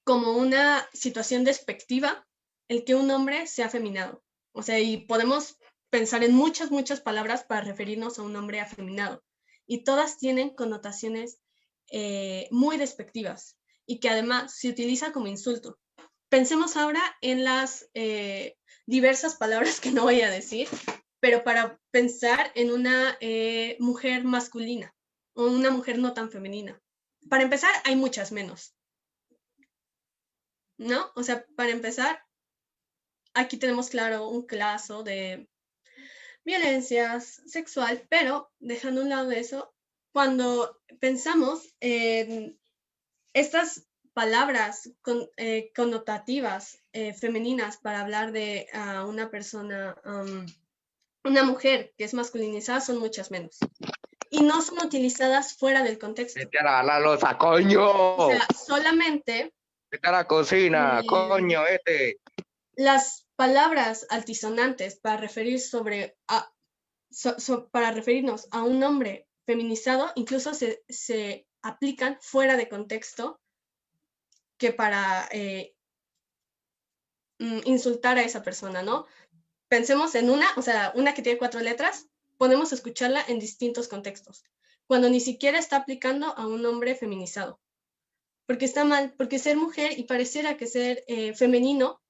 como una situación despectiva el que un hombre sea afeminado? O sea, y podemos pensar en muchas, muchas palabras para referirnos a un hombre afeminado. Y todas tienen connotaciones muy despectivas y que además se utiliza como insulto. Pensemos ahora en las diversas palabras que no voy a decir, pero para pensar en una mujer masculina o una mujer no tan femenina. Para empezar, hay muchas menos, ¿no? O sea, para empezar, aquí tenemos claro un caso de violencia sexual, pero dejando a un lado de eso, cuando pensamos en estas palabras connotativas femeninas para hablar de una persona, una mujer que es masculinizada, son muchas menos. Y no son utilizadas fuera del contexto. Vete a la loza, coño. O sea, solamente... Vete a la cocina, coño, Las palabras altisonantes para para referirnos a un hombre feminizado incluso se aplican fuera de contexto que para insultar a esa persona, ¿no? Pensemos en una que tiene 4 letras, podemos escucharla en distintos contextos, cuando ni siquiera está aplicando a un hombre feminizado. Porque está mal, porque ser mujer y pareciera que ser femenino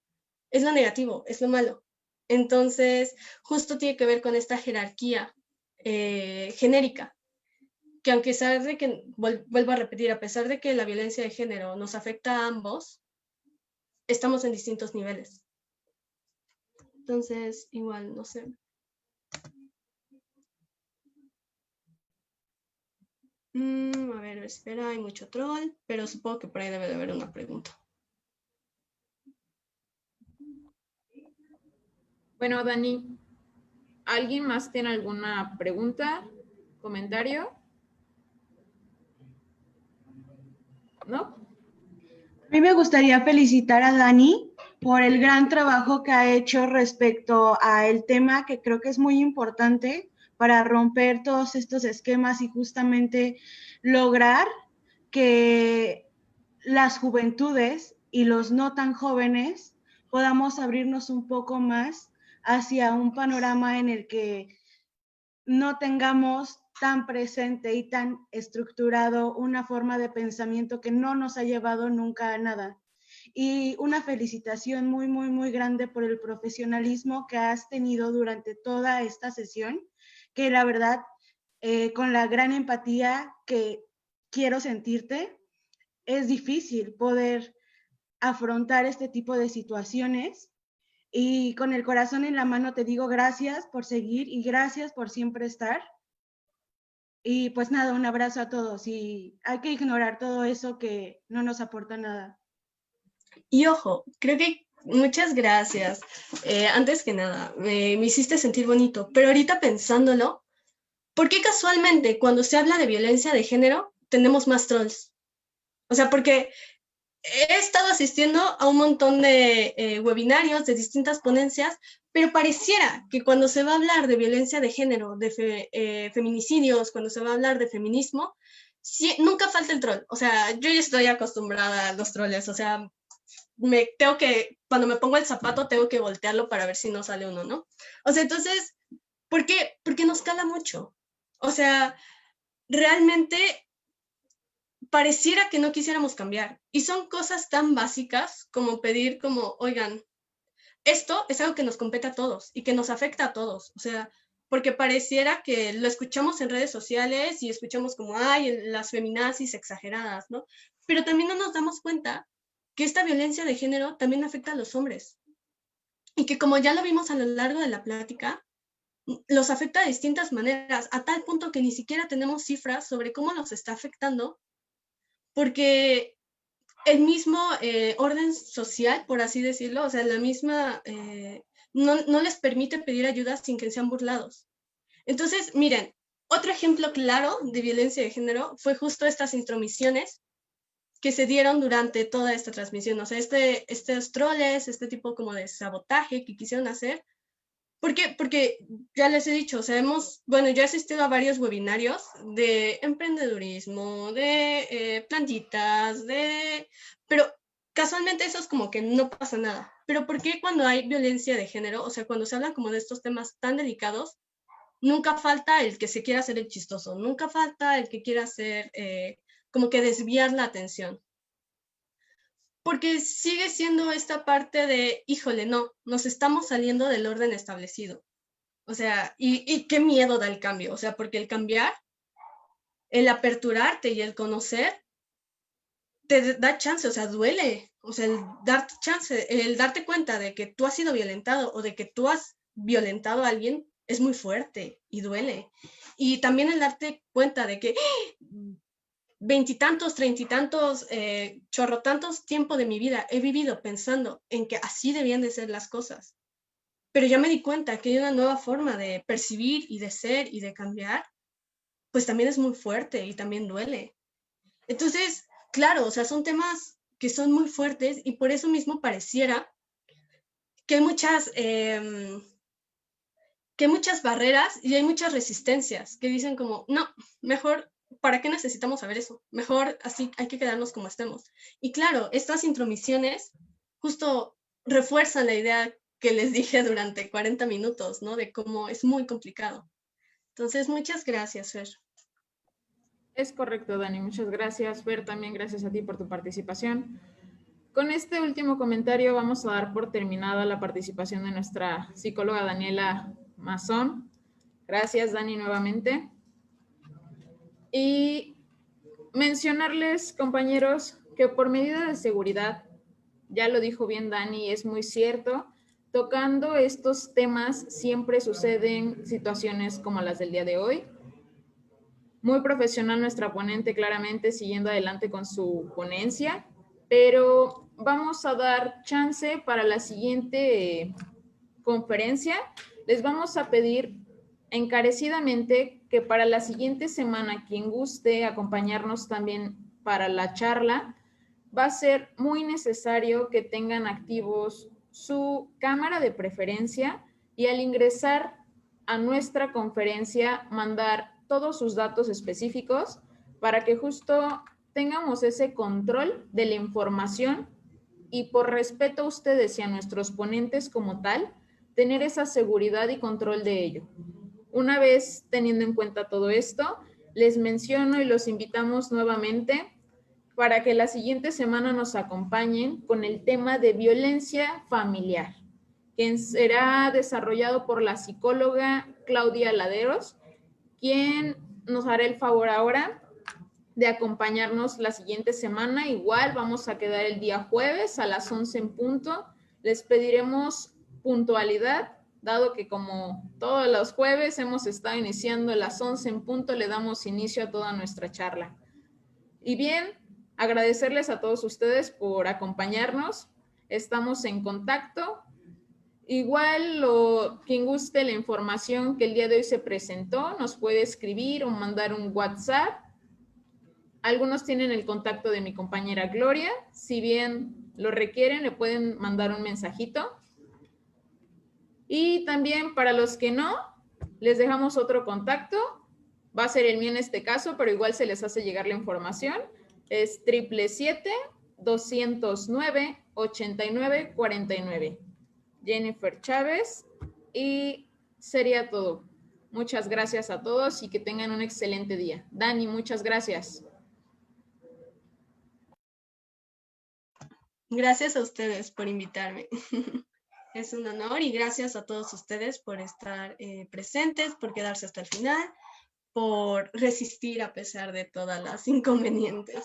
es lo negativo, es lo malo. Entonces, justo tiene que ver con esta jerarquía genérica, que aunque pesar de que, vuelvo a repetir, a pesar de que la violencia de género nos afecta a ambos, estamos en distintos niveles. Entonces, igual, no sé. A ver, espera, hay mucho troll, pero supongo que por ahí debe de haber una pregunta. Bueno, Dani, ¿alguien más tiene alguna pregunta, comentario? ¿No? A mí me gustaría felicitar a Dani por el gran trabajo que ha hecho respecto al tema que creo que es muy importante para romper todos estos esquemas y justamente lograr que las juventudes y los no tan jóvenes podamos abrirnos un poco más hacia un panorama en el que no tengamos tan presente y tan estructurado una forma de pensamiento que no nos ha llevado nunca a nada. Y una felicitación muy, muy, muy grande por el profesionalismo que has tenido durante toda esta sesión, que la verdad, con la gran empatía que quiero sentirte, es difícil poder afrontar este tipo de situaciones. Y con el corazón en la mano te digo gracias por seguir y gracias por siempre estar. Y pues nada, un abrazo a todos y hay que ignorar todo eso que no nos aporta nada. Y ojo, creo que muchas gracias. Antes que nada, me hiciste sentir bonito, pero ahorita pensándolo, ¿por qué casualmente cuando se habla de violencia de género tenemos más trolls? O sea, porque he estado asistiendo a un montón de webinarios, de distintas ponencias, pero pareciera que cuando se va a hablar de violencia de género, de feminicidios, cuando se va a hablar de feminismo, nunca falta el troll. O sea, yo ya estoy acostumbrada a los trolls, o sea, cuando me pongo el zapato, tengo que voltearlo para ver si no sale uno, ¿no? O sea, entonces, ¿por qué? Porque nos cala mucho. O sea, realmente pareciera que no quisiéramos cambiar. Y son cosas tan básicas como pedir como, oigan, esto es algo que nos compete a todos y que nos afecta a todos. O sea, porque pareciera que lo escuchamos en redes sociales y escuchamos como, ay, las feminazis exageradas, ¿no? Pero también no nos damos cuenta que esta violencia de género también afecta a los hombres. Y que como ya lo vimos a lo largo de la plática, los afecta de distintas maneras, a tal punto que ni siquiera tenemos cifras sobre cómo nos está afectando, porque el mismo orden social, por así decirlo, o sea, la misma, no les permite pedir ayuda sin que sean burlados. Entonces, miren, otro ejemplo claro de violencia de género fue justo estas intromisiones que se dieron durante toda esta transmisión. O sea, estos troles, este tipo como de sabotaje que quisieron hacer. ¿Por qué? Porque ya les he dicho, o sea, yo he asistido a varios webinarios de emprendedurismo, de plantitas, pero casualmente eso es como que no pasa nada. Pero ¿por qué cuando hay violencia de género, o sea, cuando se hablan como de estos temas tan delicados, nunca falta el que se quiera hacer el chistoso, nunca falta el que quiera hacer, como que desviar la atención? Porque sigue siendo esta parte de, híjole, no, nos estamos saliendo del orden establecido. O sea, y qué miedo da el cambio, o sea, porque el cambiar, el aperturarte y el conocer, te da chance, o sea, duele. O sea, el darte chance, el darte cuenta de que tú has sido violentado o de que tú has violentado a alguien es muy fuerte y duele. Y también el darte cuenta de que veintitantos, treinta y tantos, chorrotantos tiempo de mi vida he vivido pensando en que así debían de ser las cosas. Pero ya me di cuenta que hay una nueva forma de percibir y de ser y de cambiar, pues también es muy fuerte y también duele. Entonces, claro, o sea, son temas que son muy fuertes y por eso mismo pareciera que hay muchas barreras y hay muchas resistencias que dicen como, no, mejor, ¿para qué necesitamos saber eso? Mejor así hay que quedarnos como estemos. Y claro, estas intromisiones justo refuerzan la idea que les dije durante 40 minutos, ¿no? De cómo es muy complicado. Entonces, muchas gracias, Fer. Es correcto, Dani. Muchas gracias. Fer, también gracias a ti por tu participación. Con este último comentario vamos a dar por terminada la participación de nuestra psicóloga Daniela Mazón. Gracias, Dani, nuevamente. Y mencionarles, compañeros, que por medida de seguridad, ya lo dijo bien Dani, es muy cierto, tocando estos temas siempre suceden situaciones como las del día de hoy. Muy profesional nuestra ponente, claramente siguiendo adelante con su ponencia, pero vamos a dar chance para la siguiente conferencia. Les vamos a pedir encarecidamente que para la siguiente semana, quien guste acompañarnos también para la charla, va a ser muy necesario que tengan activos su cámara de preferencia y al ingresar a nuestra conferencia mandar todos sus datos específicos para que justo tengamos ese control de la información y por respeto a ustedes y a nuestros ponentes como tal, tener esa seguridad y control de ello. Una vez teniendo en cuenta todo esto, les menciono y los invitamos nuevamente para que la siguiente semana nos acompañen con el tema de violencia familiar, que será desarrollado por la psicóloga Claudia Laderos, quien nos hará el favor ahora de acompañarnos la siguiente semana. Igual vamos a quedar el día jueves a las 11 en punto. Les pediremos puntualidad, dado que como todos los jueves hemos estado iniciando a las 11 en punto, le damos inicio a toda nuestra charla. Y bien, agradecerles a todos ustedes por acompañarnos. Estamos en contacto. Igual, quien guste la información que el día de hoy se presentó, nos puede escribir o mandar un WhatsApp. Algunos tienen el contacto de mi compañera Gloria. Si bien lo requieren, le pueden mandar un mensajito. Y también para los que no, les dejamos otro contacto. Va a ser el mío en este caso, pero igual se les hace llegar la información. Es 777-209-8949. Jennifer Chávez. Y sería todo. Muchas gracias a todos y que tengan un excelente día. Dani, muchas gracias. Gracias a ustedes por invitarme. Es un honor y gracias a todos ustedes por estar presentes, por quedarse hasta el final, por resistir a pesar de todas las inconvenientes.